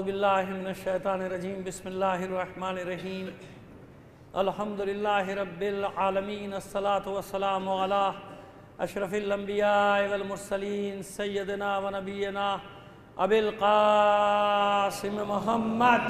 اعوذ باللہ من الشیطان الرجیم بسم اللہ الرحمن الرحیم الحمدللہ رب العالمین الصلاة والسلام علی اشرف الانبیاء والمرسلین سیدنا و نبینا ابی القاسم محمد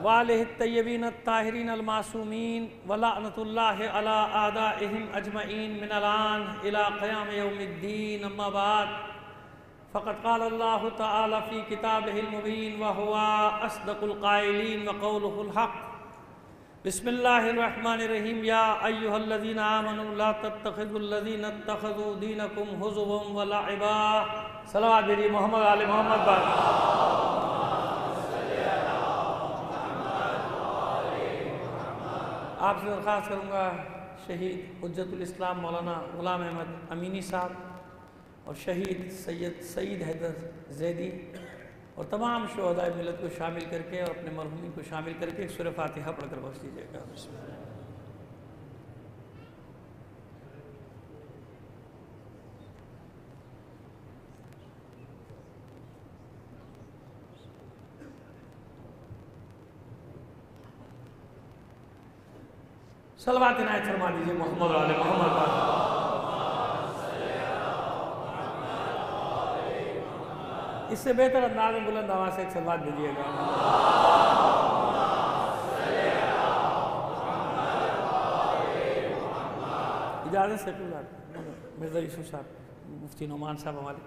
وآلہ الطیبین الطاہرین المعصومین ولعنۃ اللہ علی اعدائہم اجمعین من الآن الی قیام یوم الدین اما بعد فقد قال اللہ تعالی فی کتابہ المبین وہو اصدق القائلین وقولہ الحق بسم اللہ الرحمن الرحیم یا ایہا الذین آمنوا لا تتخذوا الذین اتخذوا دینکم ہزوا ولعبا صلوات بری محمد علی محمد بار آپ سے درخواست کروں گا شہید حجت الاسلام مولانا غلام احمد امینی صاحب اور شہید سید سعید حیدر زیدی اور تمام شہداء ملت کو شامل کر کے اور اپنے مرحومین کو شامل کر کے ایک سورہ فاتحہ پڑھ کر بخش دیجیے گا. بسم اللہ. صلوات عنایت فرما دیجئے محمد علی محمد اس سے بہتر انداز میں بلند آواز سے ایک صلوات دیجئے گا. اجازت سے مرزا یوسف صاحب مفتی نعمان صاحب ہمارے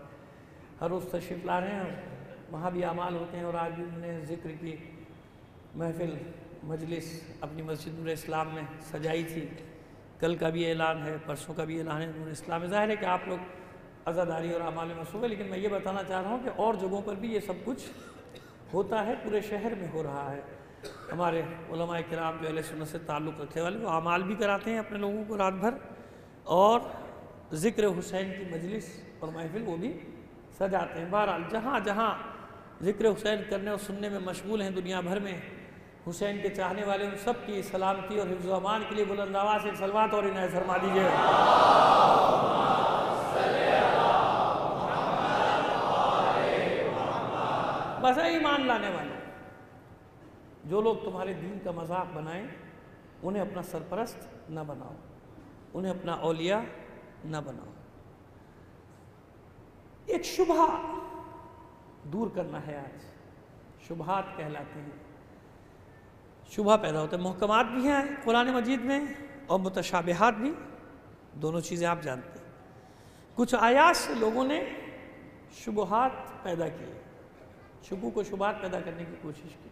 ہر روز تشریف لا رہے ہیں اور وہاں بھی اعمال ہوتے ہیں اور آج بھی انہوں نے ذکر کی محفل مجلس اپنی مسجد نور اسلام میں سجائی تھی. کل کا بھی اعلان ہے، پرسوں کا بھی اعلان ہے نور اسلام میں. ظاہر ہے کہ آپ لوگ عزاداری اور اعمال میں مصروف ہیں، لیکن میں یہ بتانا چاہ رہا ہوں کہ اور جگہوں پر بھی یہ سب کچھ ہوتا ہے، پورے شہر میں ہو رہا ہے. ہمارے علماء کرام جو اہل سنت سے تعلق رکھنے والے وہ اعمال بھی کراتے ہیں اپنے لوگوں کو رات بھر، اور ذکر حسین کی مجلس اور محفل وہ بھی سجاتے ہیں. بہرحال جہاں جہاں ذکر حسین کرنے اور سننے میں مشغول ہیں دنیا بھر میں، حسین کے چاہنے والے ان سب کی سلامتی اور حفظ و امان کے لیے بلند آواز سے صلوات اور عنایت فرما دیجیے. بس ایمان لانے والے جو لوگ تمہارے دین کا مذاق بنائیں انہیں اپنا سرپرست نہ بناؤ، انہیں اپنا اولیاء نہ بناؤ. ایک شبہ دور کرنا ہے. آج شبہات کہلاتے ہیں، شبہ پیدا ہوتا ہے. محکمات بھی ہیں قرآن مجید میں اور متشابہات بھی، دونوں چیزیں آپ جانتے ہیں. کچھ آیات سے لوگوں نے شبہات پیدا کیے، شبہ کو شبہات پیدا کرنے کی کوشش کی.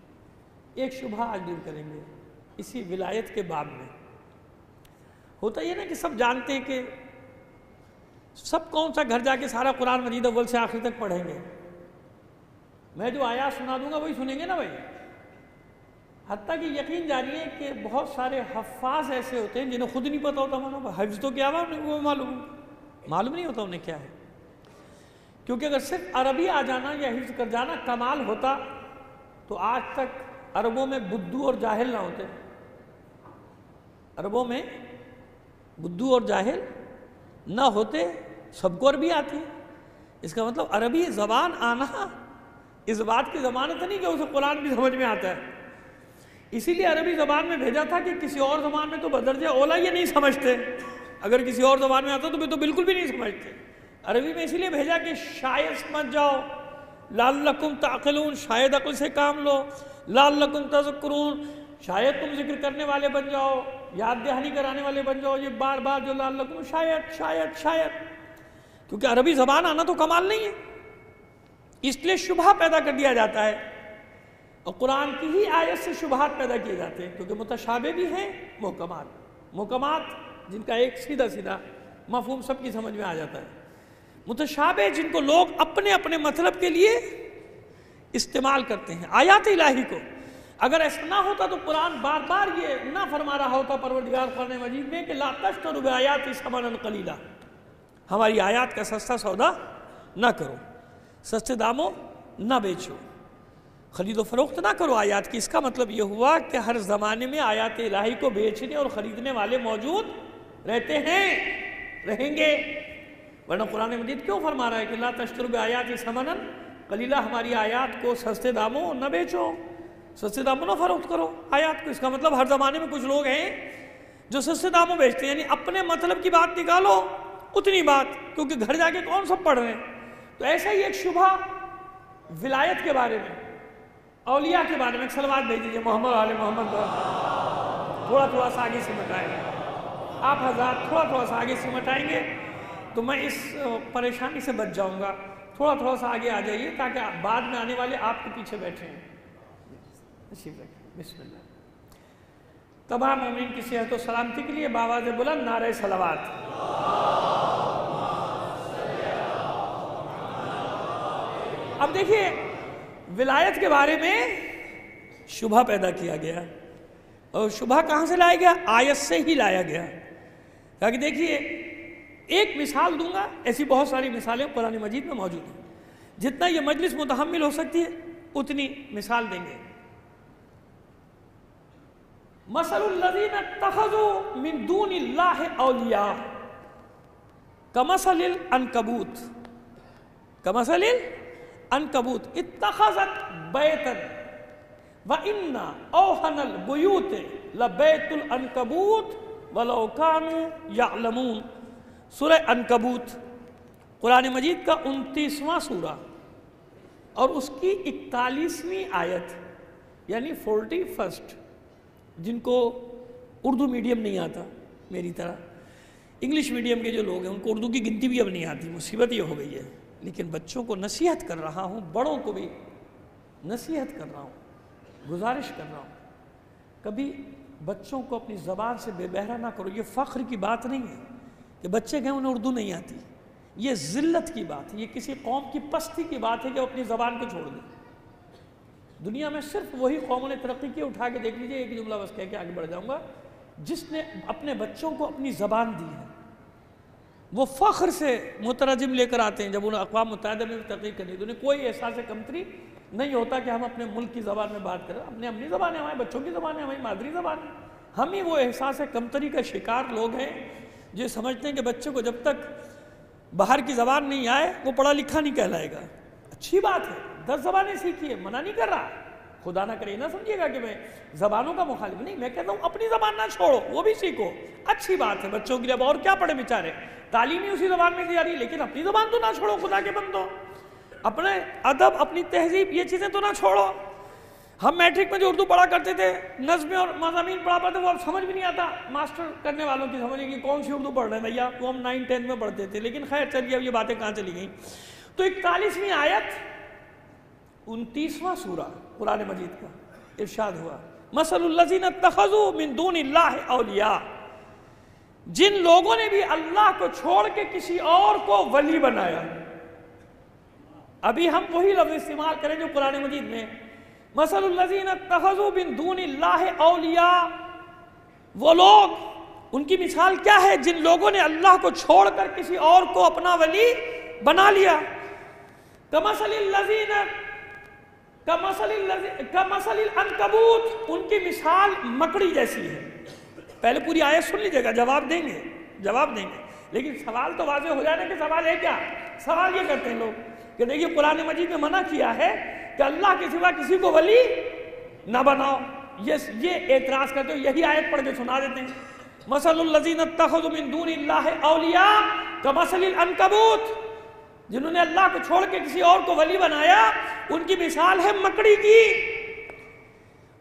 ایک شبہ آج دور کریں گے اسی ولایت کے باب میں. ہوتا یہ نا کہ سب جانتے ہیں کہ سب کون سا گھر جا کے سارا قرآن مجید اول سے آخر تک پڑھیں گے. میں جو آیات سنا دوں گا وہی سنیں گے نا بھائی. حتیٰ کہ یقین جاری ہے کہ بہت سارے حفاظ ایسے ہوتے ہیں جنہیں خود نہیں پتہ ہوتا مانو حفظ تو کیا ہوا وہ معلوم نہیں ہوتا انہیں کیا ہے. کیونکہ اگر صرف عربی آ جانا یا حفظ کر جانا کمال ہوتا تو آج تک عربوں میں بدو اور جاہل نہ ہوتے. عربوں میں بدو اور جاہل نہ ہوتے، سب کو عربی آتی. اس کا مطلب عربی زبان آنا اس بات کی ضمانت نہیں کہ اسے قرآن بھی سمجھ میں آتا ہے. اسی لیے عربی زبان میں بھیجا تھا کہ کسی اور زبان میں تو بدرجہ اولا یہ نہیں سمجھتے، اگر کسی اور زبان میں آتا تو بالکل بھی نہیں سمجھتے. عربی میں اسی لیے بھیجا کہ شاید سمجھ جاؤ، لعلکم تعقلون، شاید عقل سے کام لو، لعلکم تذکرون، شاید تم ذکر کرنے والے بن جاؤ، یاد دہانی کرانے والے بن جاؤ. یہ بار بار جو لعلکم شاید شاید شاید، کیونکہ عربی زبان آنا تو کمال نہیں ہے، اس لیے شبہ پیدا کر دیا جاتا ہے. اور قرآن کی ہی آیت سے شبہات پیدا کیے جاتے ہیں، کیونکہ متشابہ بھی ہیں محکمات جن کا ایک سیدھا سیدھا مفہوم سب کی سمجھ میں آ جاتا ہے. متشابہ جن کو لوگ اپنے اپنے مطلب کے لیے استعمال کرتے ہیں. آیات الہی کو اگر ایسا نہ ہوتا تو قرآن بار بار یہ نہ فرما رہا ہوتا پروردگار قرآن مجید میں کہ لا تشتروا بآیاتی ثمنا قلیلا، ہماری آیات کا سستا سودا نہ کرو، سستے داموں نہ بیچو، خرید و فروخت نہ کرو آیات کی. اس کا مطلب یہ ہوا کہ ہر زمانے میں آیات الہی کو بیچنے اور خریدنے والے موجود رہتے ہیں، رہیں گے. ورنہ قرآن مجید کیوں فرما رہا ہے کہ لا تشتروا بآیاتی ثمنا قلیلا، ہماری آیات کو سستے داموں نہ بیچو، سستے داموں نہ فروخت کرو آیات کو۔ اس کا مطلب ہر زمانے میں کچھ لوگ ہیں جو سستے داموں بیچتے ہیں، یعنی اپنے مطلب کی بات نکالو اتنی بات، کیونکہ گھر جا کے کون سب پڑھ رہے ہیں۔ تو ایسا ہی ایک شبہ ولایت کے بارے میں، اولیاء کے بارے میں، ایک سلوات بھیج دیجیے محمد علی محمد، تھوڑا سا آگے سمٹائیں گے آپ حضرات، تھوڑا سا آگے سمٹائیں گے تو میں اس پریشانی سے بچ جاؤں گا۔ تھوڑا سا آگے آ جائیے تاکہ بعد میں آنے والے آپ کے پیچھے بیٹھے ہیں۔ بسم اللہ۔ تمام مومنین کی صحت و سلامتی کے لیے بآواز بلند نعرہ صلوات۔ اب دیکھیے ولایت کے بارے میں شبہ پیدا کیا گیا، اور شبہ کہاں سے لایا گیا؟ آیت سے ہی لایا گیا۔ کہ دیکھیے ایک مثال دوں گا، ایسی بہت ساری مثالیں قرآن مجید میں موجود ہیں، جتنا یہ مجلس متحمل ہو سکتی ہے اتنی مثال دیں گے۔ مثل الذین اتخذوا من دون اللہ اولیاء کمثل العنکبوت، کمثل العنکبوت اتخذت بیتا وَإِنَّ أَوْهَنَ الْبُيُوتِ لَبَيْتُ الْعَنْكَبُوتِ وَلَوْ كَانُوا يَعْلَمُونَ۔ سورہ عنکبوت قرآن مجید کا 29واں سورہ اور اس کی 41ویں آیت، یعنی 41، جن کو اردو میڈیم نہیں آتا میری طرح، انگلش میڈیم کے جو لوگ ہیں ان کو اردو کی گنتی بھی اب نہیں آتی، مصیبت یہ ہو گئی ہے۔ لیکن بچوں کو نصیحت کر رہا ہوں، بڑوں کو بھی نصیحت کر رہا ہوں، گزارش کر رہا ہوں، کبھی بچوں کو اپنی زبان سے بے بہرا نہ کرو۔ یہ فخر کی بات نہیں ہے کہ بچے کہیں انہیں اردو نہیں آتی، یہ ذلت کی بات ہے، یہ کسی قوم کی پستی کی بات ہے کہ وہ اپنی زبان کو چھوڑ دے۔ دنیا میں صرف وہی قوموں نے ترقی کی، اٹھا کے دیکھ لیجئے، ایک جملہ بس کہہ کے آگے بڑھ جاؤں گا، جس نے اپنے بچوں کو اپنی زبان دی ہے۔ وہ فخر سے مترجم لے کر آتے ہیں، جب انہیں اقوام متحدہ میں تحقیق کرنی تو انہیں کوئی احساس کمتری نہیں ہوتا کہ ہم اپنے ملک کی زبان میں بات کریں، اپنی زبان ہے، ہمارے بچوں کی زبان ہے، ہماری مادری زبان ہے۔ ہم ہی وہ احساس کمتری کا شکار لوگ ہیں جو سمجھتے ہیں کہ بچے کو جب تک باہر کی زبان نہیں آئے وہ پڑھا لکھا نہیں کہلائے گا۔ اچھی بات ہے، 10 زبانیں سیکھیے، منع نہیں کر رہا، خدا نہ کرے نہ سمجھیے گا کہ میں زبانوں کا مخالف نہیں، میں کہتا ہوں اپنی زبان نہ چھوڑو، وہ بھی سیکھو، اچھی بات ہے بچوں کے لیے۔ اب اور کیا پڑھے بیچارے، تعلیم ہی اسی زبان میں دی جا رہی ہے، لیکن اپنی زبان تو نہ چھوڑو خدا کے بندو، اپنے ادب، اپنی تہذیب، یہ چیزیں تو نہ چھوڑو۔ ہم میٹرک میں جو اردو پڑھا کرتے تھے، نظمیں اور مضامین پڑھا پاتے، وہ اب سمجھ بھی نہیں آتا، ماسٹر کرنے والوں کی سمجھے کہ کون سی اردو پڑھ رہے ہیں بھیا، وہ ہم 9 10 میں پڑھتے تھے، لیکن خیر چلیے اب یہ باتیں کہاں چلی گئیں۔ تو 41ویں آیت 29واں سورہ قرآن مجید کا ارشاد ہوا، مثل الذین اتخذوا من دون اللہ اولیاء، جن لوگوں نے بھی اللہ کو چھوڑ کے کسی اور کو ولی بنایا۔ ابھی ہم وہی لفظ استعمال کریں جو قرآن مجید میں، مثل الذین اتخذوا من دون اللہ اولیاء، وہ لوگ، ان کی مثال کیا ہے؟ جن لوگوں نے اللہ کو چھوڑ کر کسی اور کو اپنا ولی بنا لیا۔ کمثل العنکبوت، ان کی مثال مکڑی جیسی ہے۔ پہلے پوری آیت سن لیجیے گا، جواب دیں گے، لیکن سوال تو واضح ہو جائے نا کہ سوال ہے کیا؟ سوال یہ کرتے ہیں لوگ کہ دیکھیے قرآن مجید میں منع کیا ہے کہ اللہ کے سوا کسی کو ولی نہ بناؤ، یہ اعتراض کرتے ہو، یہی آیت پڑھ کے سنا دیتے ہیں، مثل الذین اتخذوا من دون اللہ اولیاء کمثل العنکبوت، جنہوں نے اللہ کو چھوڑ کے کسی اور کو ولی بنایا، ان کی مثال ہے مکڑی کی۔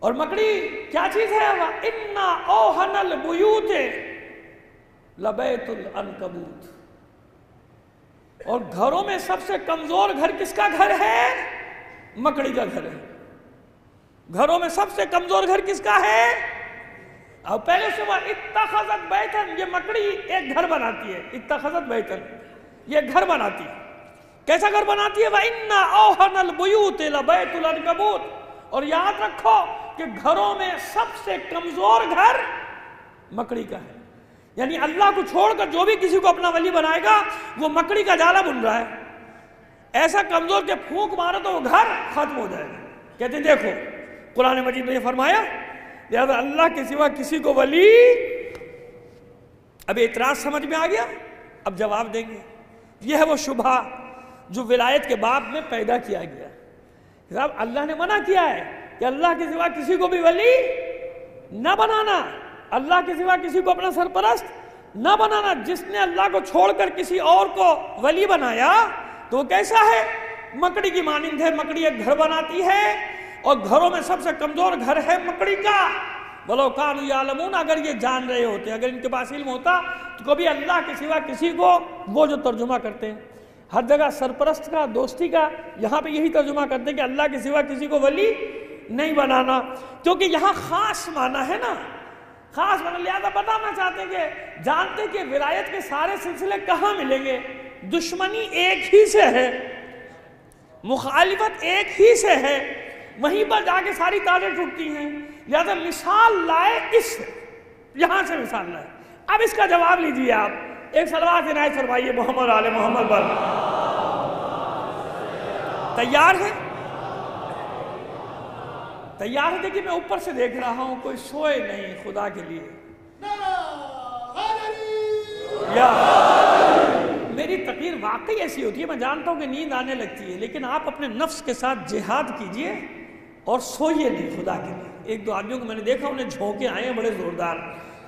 اور مکڑی کیا چیز ہے؟ وَإِنَّ أَوْهَنَ الْبُيُوتِ لَبَيْتُ الْعَنْكَبُوتِ، اور گھروں میں سب سے کمزور گھر کس کا گھر ہے؟ مکڑی کا گھر ہے۔ گھروں میں سب سے کمزور گھر کس کا ہے؟ اب پہلے سے وہ اتخذت بیتن، یہ مکڑی ایک گھر بناتی ہے، اتخذت بیتن، یہ گھر بناتی ہے۔ کیسا گھر بناتی ہے؟ وَإِنَّ أَوْهَنَ الْبُيُوتِ لَبَيْتُ الْعَنْكَبُوتِ، اور یاد رکھو کہ گھروں میں سب سے کمزور گھر مکڑی کا ہے۔ یعنی اللہ کو چھوڑ کر جو بھی کسی کو اپنا ولی بنائے گا وہ مکڑی کا جالا بن رہا ہے، ایسا کمزور کہ پھونک مارو تو وہ گھر ختم ہو جائے گا۔ کہتے ہیں دیکھو قرآن مجید میں یہ فرمایا، لہذا اللہ کے سوا کسی کو ولی، اب اعتراض سمجھ میں آ گیا، اب جواب دیں گے یہ ہے وہ شبہ جو ولایت کے باب میں پیدا کیا گیا. صاحب اللہ نے منع کیا ہے کہ اللہ کے سوا کسی کو بھی ولی نہ بنانا، اللہ کے سوا کسی کو اپنا سرپرست نہ بنانا. جس نے اللہ کو چھوڑ کر کسی اور کو ولی بنایا تو وہ کیسا ہے؟ مکڑی کی مانند ہے. مکڑی ایک گھر بناتی ہے اور گھروں میں سب سے کمزور گھر ہے مکڑی کا. وَلَوْ كَانُوا يَعْلَمُونَ، اگر یہ جان رہے ہوتے، اگر ان کے پاس علم ہوتا تو کبھی اللہ کے سوا کسی کو، وہ جو ترجمہ کرتے ہیں ہر جگہ سرپرست کا، دوستی کا، یہاں پہ یہی ترجمہ کرتے ہیں کہ اللہ کے سوا کسی کو ولی نہیں بنانا، کیونکہ یہاں خاص معنی ہے نا، خاص معنی. لہذا بتانا چاہتے ہیں کہ جانتے کہ ولایت کے سارے سلسلے کہاں ملیں گے؟ دشمنی ایک ہی سے ہے، مخالفت ایک ہی سے ہے، وہیں پر جا کے ساری تاریں ٹوٹتی ہیں. لہذا مثال لائے، اس یہاں سے مثال لائے. اب اس کا جواب لیجئے آپ. ایک صلوات عنایت فرمائیے محمد آل محمد پر. تیار ہے؟ تیار ہے؟ دیکھیے میں اوپر سے دیکھ رہا ہوں، کوئی سوئے نہیں خدا کے لیے. یا میری تقریر واقعی ایسی ہوتی ہے، میں جانتا ہوں کہ نیند آنے لگتی ہے، لیکن آپ اپنے نفس کے ساتھ جہاد کیجئے اور سوئیے نہیں خدا کے لیے. ایک دو آدمیوں کو میں نے دیکھا، انہیں جھونکے آئے ہیں بڑے زوردار،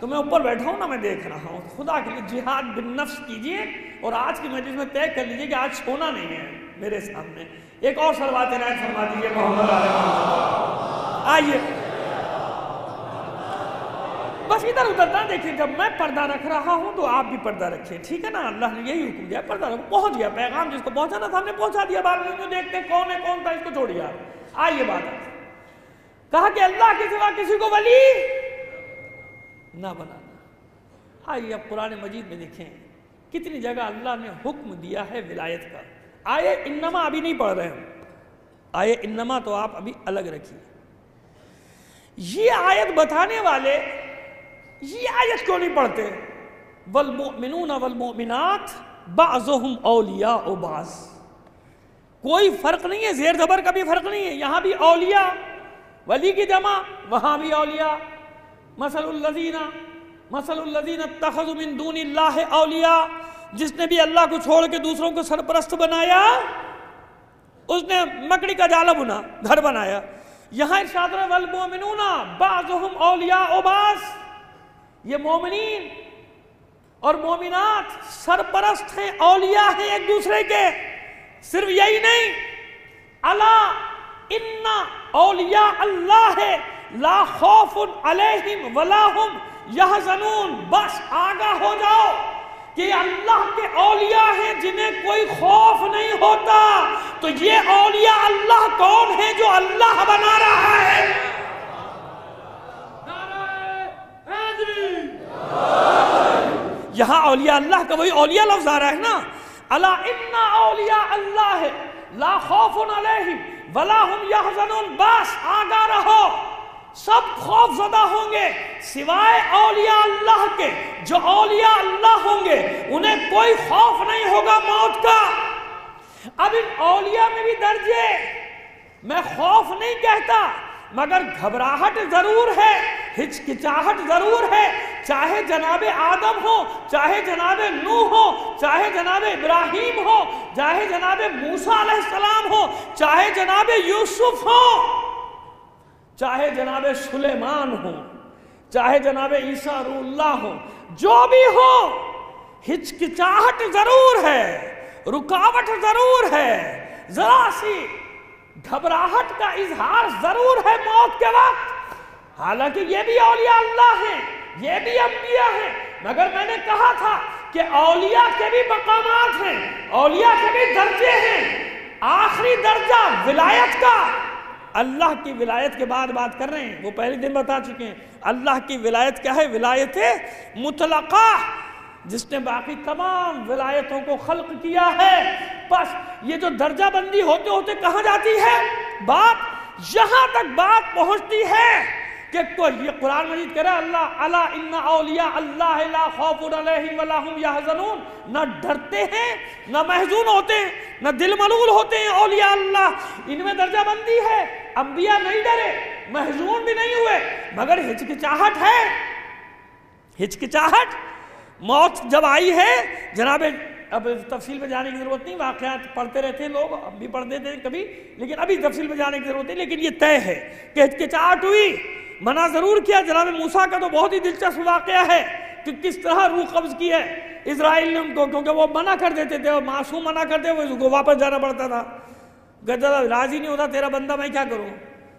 تو میں اوپر بیٹھا ہوں نا، میں دیکھ رہا ہوں. خدا کے لیے جہاد بالنفس کیجئے اور آج کی مجلس میں طے کر لیجئے کہ آج سونا نہیں ہے میرے سامنے. ایک اور صلوات عنایت فرما دیجئے محمد علیہ وسلم. آئیے بس ادھر ادھر نہ دیکھیں، جب میں پردہ رکھ رہا ہوں تو آپ بھی پردہ رکھیں، ٹھیک ہے نا؟ اللہ نے یہی حکم دیا، پردہ رکھو. پہنچ گیا پیغام، جس کو پہنچانا تھا ہم نے پہنچا دیا. بعد میں جو دیکھتے ہیں کون ہے کون تھا، اس کو چھوڑیا. آئیے بات ہے، کہا کہ اللہ کے سوا کسی کو ولی نہ بنانا. آئیے اب قرآن مجید میں دیکھیں کتنی جگہ اللہ نے حکم دیا ہے ولایت کا. آئے انما ابھی نہیں پڑھ رہے ہم، آئے انما تو آپ ابھی الگ رکھیے. یہ آیت بتانے والے یہ آیت کیوں نہیں پڑھتے؟ والمؤمنون والمؤمنات بعضهم اولیاء بعض. کوئی فرق نہیں ہے، زیر زبر کا بھی فرق نہیں ہے. یہاں بھی اولیاء، ولی کی جمع، وہاں بھی اولیاء. مثل الذین اتخذوا من دون اللہ اولیاء، جس نے بھی اللہ کو چھوڑ کے دوسروں کو سرپرست بنایا، اس نے مکڑی کا جالا بنا، گھر بنایا. یہاں ارشاد ہے والمؤمنون بعضهم اولیاء بعض. یہ مومنین اور مومنات سرپرست ہیں، اولیاء ہیں ایک دوسرے کے. صرف یہی نہیں، الا ان اولیاء اللہ لا خوف علیہم ولا ہم یحزنون. بس آگاہ ہو جاؤ کہ اللہ کے اولیاء ہیں جنہیں کوئی خوف نہیں ہوتا. تو یہ اولیاء اللہ کون ہیں جو اللہ بنا رہا ہے؟ یہاں اولیاء اللہ کا وہی اولیاء لفظ آ رہا ہے نا. الا ان اولیاء اللہ لا خوف علیہم ولا ہم یحزنون. بس آگاہ رہو، سب خوف زدہ ہوں گے سوائے اولیاء اللہ کے. جو اولیاء اللہ ہوں گے انہیں کوئی خوف نہیں ہوگا موت کا. اب ان اولیاء میں بھی درجے، میں خوف نہیں کہتا، مگر گھبراہٹ ضرور ہے، ہچکچاہٹ ضرور ہے. چاہے جناب آدم ہو، چاہے جناب نوح ہو، چاہے جناب ابراہیم ہو، چاہے جناب موسیٰ علیہ السلام ہو، چاہے جناب یوسف ہو، چاہے جناب سلیمان ہو، چاہے جناب عیسیٰ روح اللہ ہو، جو بھی ہو، ہچکچاہٹ ضرور ہے، رکاوٹ ضرور ہے، ذرا سی گھبراہٹ کا اظہار ضرور ہے موت کے وقت. حالانکہ یہ بھی اولیاء اللہ ہیں، یہ بھی انبیاء ہیں، مگر میں نے کہا تھا کہ اولیاء کے بھی مقامات ہیں، اولیاء کے بھی درجے ہیں. آخری درجہ ولایت کا، اللہ کی ولایت کے بعد بات کر رہے ہیں، وہ پہلے دن بتا چکے ہیں. اللہ کی ولایت کیا ہے؟ ولایت مطلقہ، جس نے باقی تمام ولایتوں کو خلق کیا ہے. بس یہ جو درجہ بندی ہوتے ہوتے کہاں جاتی ہے بات؟ یہاں تک بات پہنچتی ہے کہ یہ قرآن مجید کہہ رہا ہے اللہ الا ان اولیاء اللہ لا خوف علیہم ولا ہم یحزنون. نہ ڈرتے ہیں، نہ محزون ہوتے ہیں، نہ دل ملول ہوتے ہیں اولیاء اللہ. ان میں درجہ بندی ہے. انبیاء نہیں ڈرے، محزون بھی نہیں ہوئے، مگر ہچکچاہٹ ہے. ہچکچاہٹ موت جب آئی ہے، جناب اب تفصیل میں جانے کی ضرورت نہیں، واقعات پڑھتے رہتے ہیں لوگ، اب بھی پڑھتے تھے کبھی، لیکن ابھی تفصیل میں جانے کی ضرورت نہیں. لیکن یہ طے ہے کہ ہچکچاہٹ ہوئی، منع ضرور کیا. جناب موسیٰ کا تو بہت ہی دلچسپ واقعہ ہے کہ کس طرح روح قبض کی ہے اسرائیل نے ان کو، کیونکہ وہ منع کر دیتے تھے، اور معصوم منع کرتے وہ اس کو واپس جانا پڑتا تھا. کہتا تھا راضی نہیں ہوتا تیرا بندہ، میں کیا کروں؟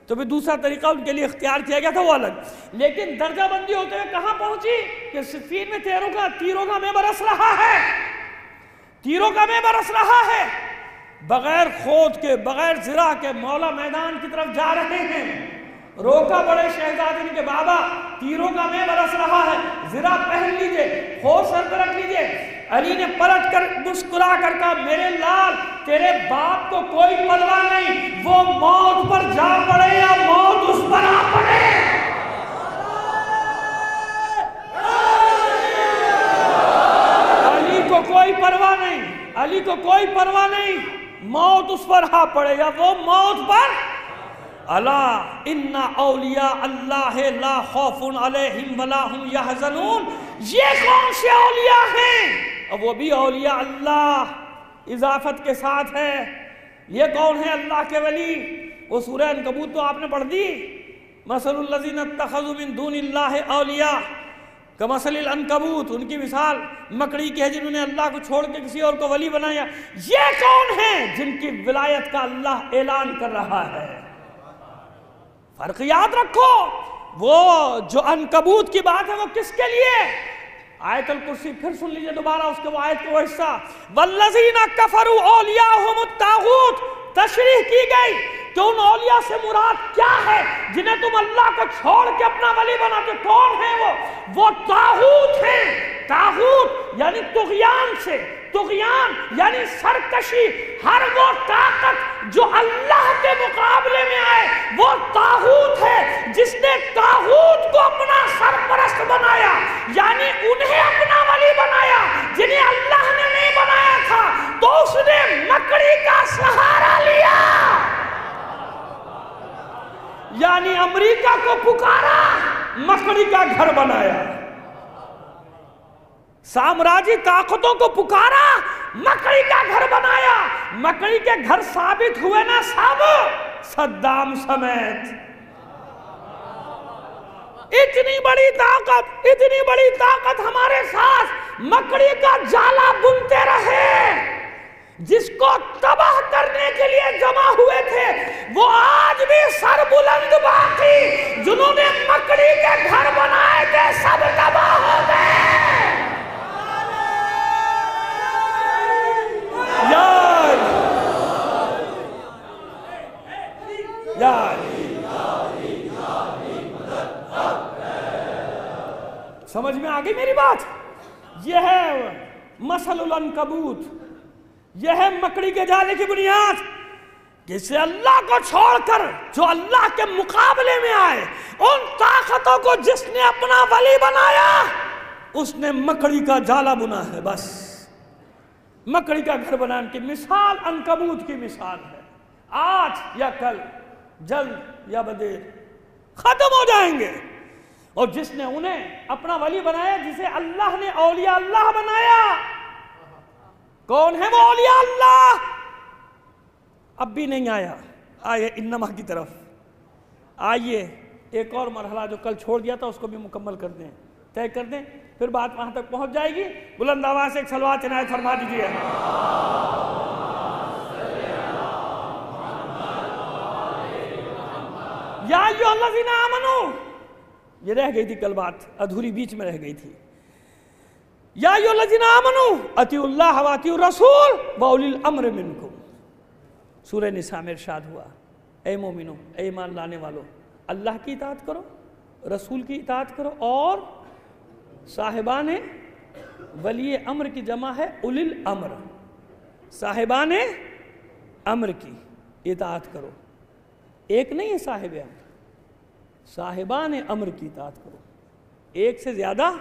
تو پھر دوسرا طریقہ ان کے لیے اختیار کیا گیا تھا، وہ الگ. لیکن درجہ بندی ہوتے ہوئے کہاں پہنچی کہ صفین میں تیروں کا میں برس رہا ہے، تیروں کا میں برس رہا ہے. بغیر خود کے، بغیر زرہ کے مولا میدان کی طرف جا رہے ہیں. روکا بڑے شہزادے نے کہ بابا تیروں کا میں برس رہا ہے، زرہ پہن لیجئے، خود سر پر رکھ لیجئے. علی نے پلٹ کر مسکرا کر کہا میرے لال تیرے باپ کو کوئی پرواہ نہیں، وہ موت پر جا پڑے یا موت اس پر آ پڑے. علی کو کوئی پرواہ نہیں، علی کو کوئی پرواہ نہیں، موت اس پر آ پڑے یا وہ موت پر. الا ان اولیاء اللہ لا خوف علیہم ولا هم یحزنون. یہ کون سے اولیاء ہیں؟ اب وہ بھی اولیاء اللہ اضافت کے ساتھ ہے. یہ کون ہے اللہ کے ولی؟ وہ سورہ عنکبوت تو آپ نے پڑھ دی. مثل الذین اتخذوا من دون اللہ اولیاء کمثل العنکبوت، ان کی مثال مکڑی کی ہے جنہوں نے اللہ کو چھوڑ کے کسی اور کو ولی بنایا. یہ کون ہیں جن کی ولایت کا اللہ اعلان کر رہا ہے؟ فرق یاد رکھو، وہ جو عنکبوت کی بات ہے وہ کس کے لیے؟ آیت الکرسی پھر سن لیجئے دوبارہ اس کے وہ آیت کا وہ حصہ. والذین کفروا اولیاءہم الطاغوت، تشریح کی گئی کہ ان اولیاء سے مراد کیا ہے جنہیں تم اللہ کو چھوڑ کے اپنا ولی بناتے. کون ہیں وہ طاغوت ہیں. طاغوت یعنی طغیان سے، طغیان یعنی سرکشی. ہر وہ طاقت جو اللہ کے مقابلے میں آئے وہ طاغوت ہے. جس نے طاغوت کو اپنا سرپرست بنایا یعنی انہیں اپنا ولی بنایا جنہیں اللہ نے نہیں بنایا تھا، تو اس نے مکڑی کا سہارا لیا. یعنی امریکہ کو پکارا، مکڑی کا گھر بنایا. سامراجی طاقتوں کو پکارا، مکڑی کا گھر بنایا. مکڑی کے گھر ثابت ہوئے نا سب، صدام سمیت. اتنی بڑی طاقت ہمارے ساتھ مکڑی کا جالا بنتے رہے. جس کو تباہ کرنے کے لیے جمع ہوئے تھے وہ آج بھی سر بلند باقی. جنہوں نے مکڑی کے گھر بنائے تھے سب تباہ ہو گئے. سمجھ میں آگئی میری بات؟ یہ ہے مثل العنکبوت، یہ ہے مکڑی کے جالے کی بنیاد. جسے اللہ کو چھوڑ کر جو اللہ کے مقابلے میں آئے، ان طاقتوں کو جس نے اپنا ولی بنایا اس نے مکڑی کا جالا بنا ہے. بس مکڑی کا گھر بنانے کی مثال عنکبوت کی مثال ہے. آج یا کل، جلد یا بدیر ختم ہو جائیں گے. اور جس نے انہیں اپنا ولی بنایا، جسے اللہ نے اولیاء اللہ بنایا، کون ہے وہ اولیاء اللہ؟ اب بھی نہیں آیا. آئیے انما کی طرف آئیے. ایک اور مرحلہ جو کل چھوڑ دیا تھا اس کو بھی مکمل کر دیں، طے کر دیں، پھر بات وہاں تک پہنچ جائے گی. بلند آواز سے ایک صلوات عنایت فرما دیجیے. یا ایھا الذین آمنوا، یہ رہ گئی تھی کل بات، ادھوری بیچ میں رہ گئی تھی. یا ایھا الذین آمنوا اطیعوا اللہ واطیعوا الرسول واولی الامر منکم. سورہ نساء میں ارشاد ہوا اے مومنو، اے ایمان لانے والو، اللہ کی اطاعت کرو، رسول کی اطاعت کرو، اور صاحبان ولی امر کی جمع ہے اولی الامر. صاحبان امر کی اطاعت کرو. ایک نہیں ہے صاحب امر، صاحبان امر کی اطاعت کرو. ایک سے زیادہ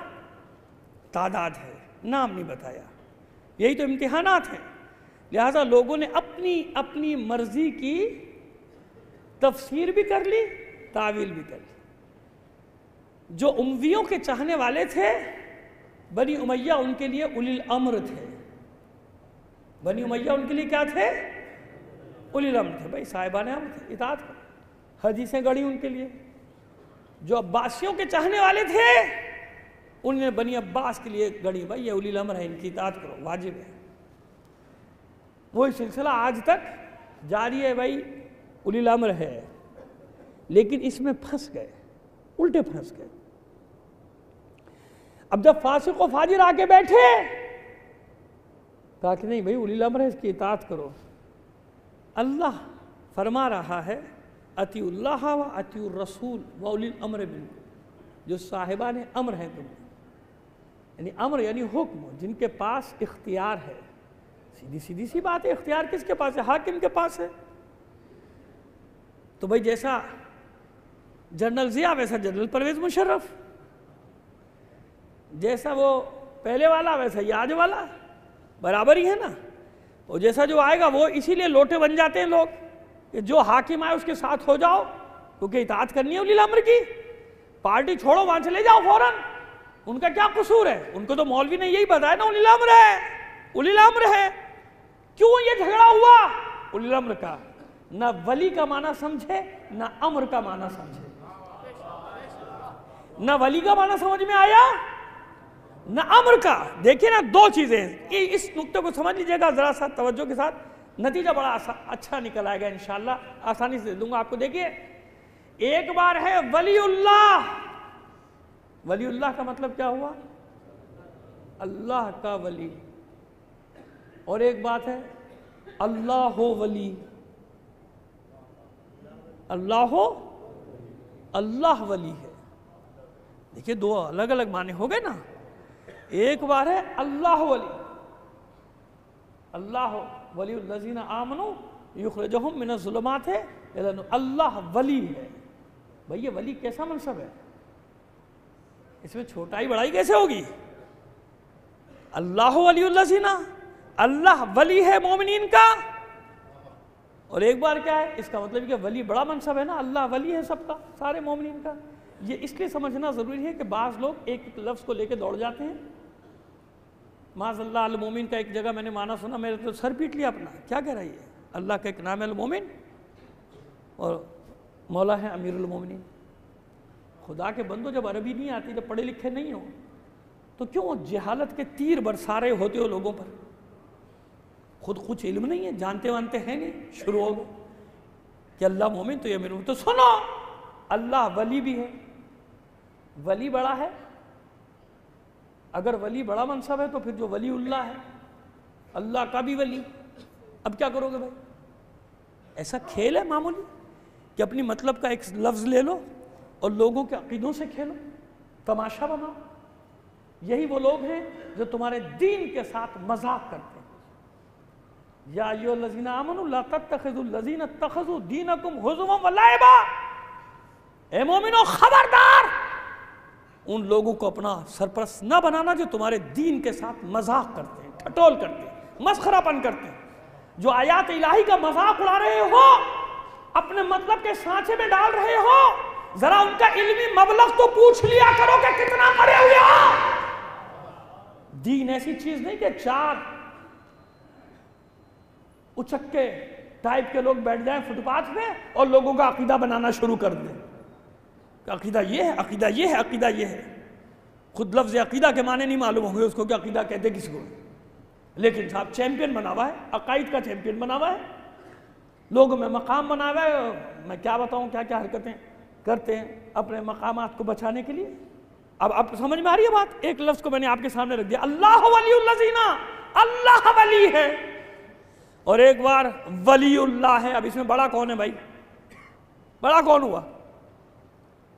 تعداد ہے، نام نہیں بتایا. یہی تو امتحانات ہیں. لہذا لوگوں نے اپنی مرضی کی تفسیر بھی کر لی، تعویل بھی کر لی. جو امویوں کے چاہنے والے تھے بنی امیہ، ان کے لیے اولی الامر تھے. بنی امیہ ان کے لیے کیا تھے؟ اولی الامر تھے، بھائی صاحبان امر تھے، اطاعت کرو۔ حدیثیں گڑھی ان کے لیے۔ جو عباسیوں کے چاہنے والے تھے انہوں نے بنی عباس کے لیے گڑھی، بھائی یہ اولی الامر ہے، ان کی اطاعت کرو، واجب ہے۔ وہی سلسلہ آج تک جاری ہے، بھائی اولی الامر ہے، لیکن اس میں پھنس گئے، الٹے پھنس گئے۔ اب جب فاسق و فاجر آ کے بیٹھے، کہا کہ نہیں بھائی اولی الامر ہے، اس کی اطاعت کرو۔ اللہ فرما رہا ہے اطیعوا اللہ و اطیعوا الرسول و اولی الامر منکم، جو صاحبان امر ہیں تم، یعنی امر یعنی حکم، جن کے پاس اختیار ہے۔ سیدھی سی بات ہے، اختیار کس کے پاس ہے؟ حاکم کے پاس ہے۔ تو بھائی جیسا جنرل ضیاء ویسا جنرل پرویز مشرف، جیسا وہ پہلے والا ویسا یہ آج والا، برابر ہی ہے نا۔ اور جیسا جو آئے گا وہ اسی لیے لوٹے بن جاتے ہیں لوگ کہ جو حاکم آئے اس کے ساتھ ہو جاؤ، کیونکہ اطاعت کرنی ہے اولی الامر کی، پارٹی چھوڑو وہاں چلے جاؤ فوراً۔ ان کا کیا قصور ہے؟ ان کو تو مولوی نے یہی بتایا نا اولی الامر ہے، اولی الامر ہے۔ کیوں یہ جھگڑا ہوا اولی الامر کا؟ نہ ولی کا معنی سمجھے، نہ امر کا معنی سمجھے، نہ ولی کا معنی سمجھ میں آیا نہ امر کا۔ دیکھیں نا دو چیزیں، اس نقطے کو سمجھ لیجئے گا ذرا سا توجہ کے ساتھ، نتیجہ بڑا اچھا نکل آئے گا انشاءاللہ، آسانی سے دوں گا آپ کو۔ دیکھیے ایک بار ہے ولی اللہ، ولی اللہ کا مطلب کیا ہوا؟ اللہ کا ولی۔ اور ایک بات ہے اللہ ہو ولی، اللہ ہو، اللہ ولی ہے۔ دیکھیے دو الگ الگ معنی ہو گئے نا۔ ایک بار ہے اللہ ولی، اللہ ولی الذین آمنوا یخرجہم من الظلمات ہے، اللہ ولی ہے۔ بھئی یہ ولی کیسا منصب ہے؟ اس میں چھوٹائی بڑائی کیسے ہوگی؟ اللہ ولی الذین، اللہ ولی ہے مومنین کا۔ اور ایک بار کیا ہے؟ اس کا مطلب کہ ولی بڑا منصب ہے نا، اللہ ولی ہے سب کا، سارے مومنین کا۔ یہ اس لیے سمجھنا ضروری ہے کہ بعض لوگ ایک ایک لفظ کو لے کے دوڑ جاتے ہیں۔ معاذ اللہ المومن کا ایک جگہ میں نے معنی سنا، میرے تو سر پیٹ لیا اپنا، کیا کہہ رہی ہے؟ اللہ کا ایک نام ہے المومن اور مولا ہے امیر المومنین۔ خدا کے بندو جب عربی نہیں آتی، جب پڑھے لکھے نہیں ہو، تو کیوں جہالت کے تیر برسا رہے ہوتے ہو لوگوں پر؟ خود کچھ علم نہیں ہے، جانتے وانتے ہیں نہیں، شروع ہو گئے کہ اللہ مومن تو یہ امیر۔ تو سنو، اللہ ولی بھی ہے، ولی بڑا ہے۔ اگر ولی بڑا منصب ہے تو پھر جو ولی اللہ ہے، اللہ کا بھی ولی۔ اب کیا کرو گے بھائی؟ ایسا کھیل ہے معمولی کہ اپنی مطلب کا ایک لفظ لے لو اور لوگوں کے عقیدوں سے کھیلو، تماشا بناؤ۔ یہی وہ لوگ ہیں جو تمہارے دین کے ساتھ مذاق کرتے ہیں۔ یا ایھا الذین آمنوا لا تتخذوا الذین اتخذوا دینکم ہزوا ولعبا، اے مومنو خبردار ان لوگوں کو اپنا سرپرست نہ بنانا جو تمہارے دین کے ساتھ مذاق کرتے ہیں، ٹھٹول کرتے ہیں، مسخرہ پن کرتے ہیں، جو آیات الہی کا مذاق اڑا رہے ہو، اپنے مطلب کے سانچے میں ڈال رہے ہو، ذرا ان کا علمی مبلغ تو پوچھ لیا کرو کہ کتنا پڑھے ہوئے ہو۔ دین ایسی چیز نہیں کہ چار اچکے ٹائپ کے لوگ بیٹھ جائیں فٹ پاتھ پہ اور لوگوں کا عقیدہ بنانا شروع کر دیں کہ عقیدہ یہ ہے، عقیدہ یہ ہے، عقیدہ یہ ہے۔ خود لفظ عقیدہ کے معنی نہیں معلوم ہوں گے اس کو کہ عقیدہ کہتے کس کو، لیکن صاحب چیمپئن بنا ہوا ہے، عقائد کا چیمپئن بنا ہوا ہے، لوگوں میں مقام بنا ہوا ہے۔ میں کیا بتاؤں کیا کیا حرکتیں کرتے ہیں اپنے مقامات کو بچانے کے لیے۔ اب آپ سمجھ میں آ رہی ہے بات؟ ایک لفظ کو میں نے آپ کے سامنے رکھ دیا، اللہ ولی الذین، اللہ ولی ہے، اور ایک بار ولی اللہ ہے۔ اب اس میں بڑا کون ہے بھائی؟ بڑا کون ہوا؟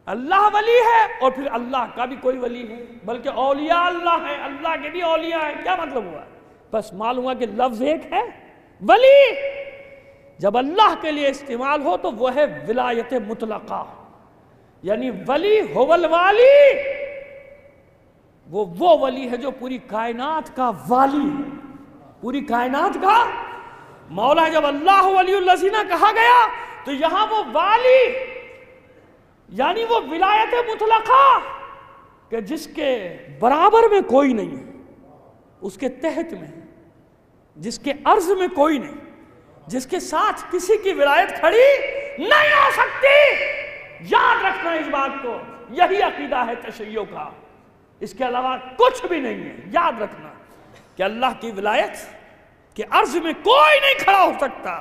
اللہ ولی ہے، اور پھر اللہ کا بھی کوئی ولی ہے، بلکہ اولیاء اللہ ہے، اللہ کے بھی اولیاء ہیں۔ کیا مطلب ہوا؟ بس معلوم ہوا کہ لفظ ایک ہے، ولی جب اللہ کے لیے استعمال ہو تو وہ ہے ولایت مطلقہ، یعنی ولی هو الوالی، وہ ولی ہے جو پوری کائنات کا والی ہے، پوری کائنات کا مولا۔ جب اللہ ولی الذین کہا گیا تو یہاں وہ والی یعنی وہ ولایت مطلقہ کہ جس کے برابر میں کوئی نہیں، اس کے تحت میں، جس کے عرض میں کوئی نہیں، جس کے ساتھ کسی کی ولایت کھڑی نہیں ہو سکتی. یاد رکھنا اس بات کو، یہی عقیدہ ہے تشیع کا، اس کے علاوہ کچھ بھی نہیں ہے. یاد رکھنا کہ اللہ کی ولایت کے عرض میں کوئی نہیں کھڑا ہو سکتا،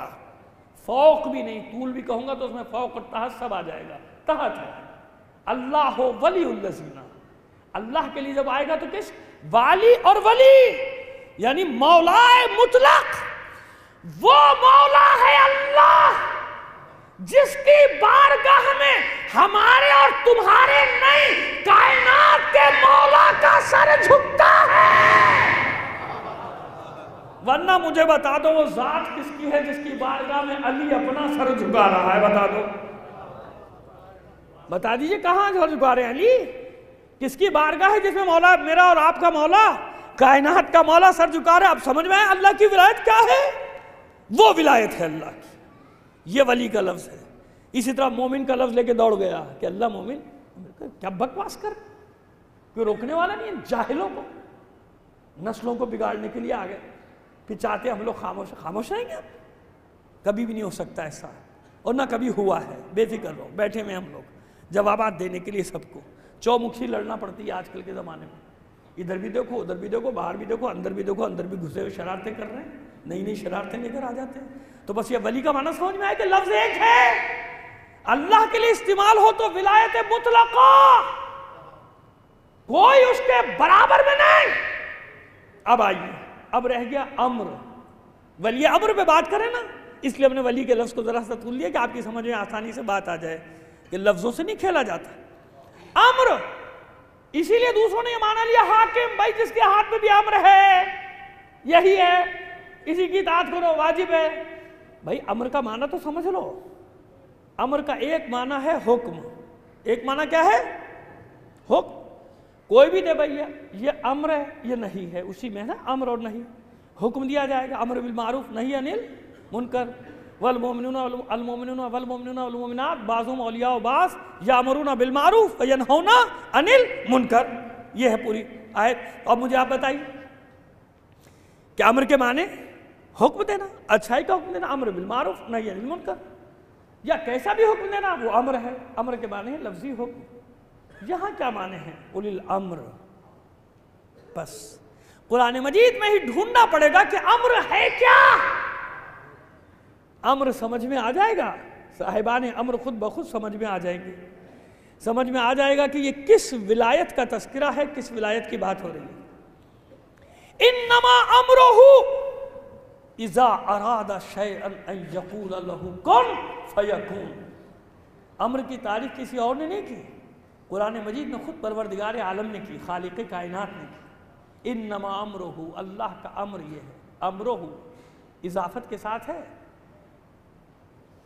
فوق بھی نہیں. طول بھی کہوں گا تو اس میں فوق اور تحت سب آ جائے گا. تحت ہے اللہ ولی الذین، اللہ کے لیے جب آئے گا تو کس؟ والی اور ولی، یعنی مولا مطلق. وہ مولا ہے اللہ جس کی بارگاہ میں ہمارے اور تمہارے نہیں، کائنات کے مولا کا سر جھکتا ہے. ورنہ مجھے بتا دو وہ ذات کس کی ہے جس کی بارگاہ میں علی اپنا سر جھکا رہا ہے؟ بتا دو، بتا دیجئے کہاں سر جھکا رہے ہیں علی؟ کس کی بارگاہ ہے جس میں مولا، میرا اور آپ کا مولا، کائنات کا مولا سر جھکا رہا ہے؟ اب سمجھ میں آئے اللہ کی ولایت کیا ہے؟ وہ ولایت ہے اللہ کی. یہ ولی کا لفظ ہے. اسی طرح مومن کا لفظ لے کے دوڑ گیا کہ اللہ مومن. کیا بکواس کر، کوئی روکنے والا نہیں ہے. جاہلوں کو، نسلوں کو بگاڑنے کے لیے آ گئے. پھر چاہتے ہم لوگ خاموش رہیں گے؟ کبھی بھی نہیں ہو سکتا ایسا، اور نہ کبھی ہوا ہے. بے فکر رہو، بیٹھے میں ہم لوگ جوابات دینے کے لیے سب کو. چومکھی لڑنا پڑتی ہے آج کل کے زمانے میں. ادھر بھی دیکھو، ادھر بھی دیکھو، باہر بھی دیکھو، اندر بھی دیکھو، اندر بھی گھسے ہوئے شرارتیں کر رہے ہیں، نئی نئی شرارتیں لے کر آ جاتے ہیں. تو بس یہ ولی کا معنی سمجھ میں آئے کہ لفظ ایک ہے، اللہ کے لیے استعمال ہو تو ولایت مطلقہ، کوئی اس کے برابر میں نہیں. اب آئیے، اب رہ گیا امر. ولی امر پہ بات کریں نا، اس لیے ہم نے ولی کے لفظ کو ذرا سا طول لیا کہ آپ کی سمجھ میں آسانی سے بات آ جائے کہ لفظوں سے نہیں کھیلا جاتا. امر، اسی لیے دوسروں نے یہ مانا لیا حاکم، بھائی جس کے ہاتھ میں بھی امر ہے یہی ہے، اسی کی اطاعت کرو، واجب ہے. بھائی امر کا معنی تو سمجھ لو. امر کا ایک معنی ہے حکم، ایک معنی کیا ہے؟ حکم. کوئی بھی دے بھائی یہ امر ہے، یہ نہیں ہے، اسی میں نا امر اور نہیں. حکم دیا جائے گا، امر بالمعروف نہی عن المنکر، والمؤمنون والمؤمنات بعضهم اولیاء بعض یامرون بالمعروف وینہون عن المنکر. یہ ہے پوری آیت. اب مجھے آپ بتائیے کہ امر کے معنی حکم دینا، اچھائی کا حکم دینا، امر بالمعروف نہی عن المنکر، یا کیسا بھی حکم دینا وہ امر ہے. امر کے معنی ہے لفظی حکم. یہاں کیا معنی ہے؟ اولی الامر. بس قرآن مجید میں ہی ڈھونڈنا پڑے گا کہ امر ہے کیا. امر سمجھ میں آ جائے گا، صاحبان امر خود بخود سمجھ میں آ جائیں گے. سمجھ میں آ جائے گا کہ یہ کس ولایت کا تذکرہ ہے، کس ولایت کی بات ہو رہی ہے. انما امرہ اذا اراد شیئا ان یقول لہ کن فیکون. امر کی تعریف کسی اور نے نہیں کی، قرآن مجید میں خود پروردگار عالم نے کی، خالق کائنات نے کی. انما امرہ، اللہ کا امر یہ ہے. امرہ اضافت کے ساتھ ہے.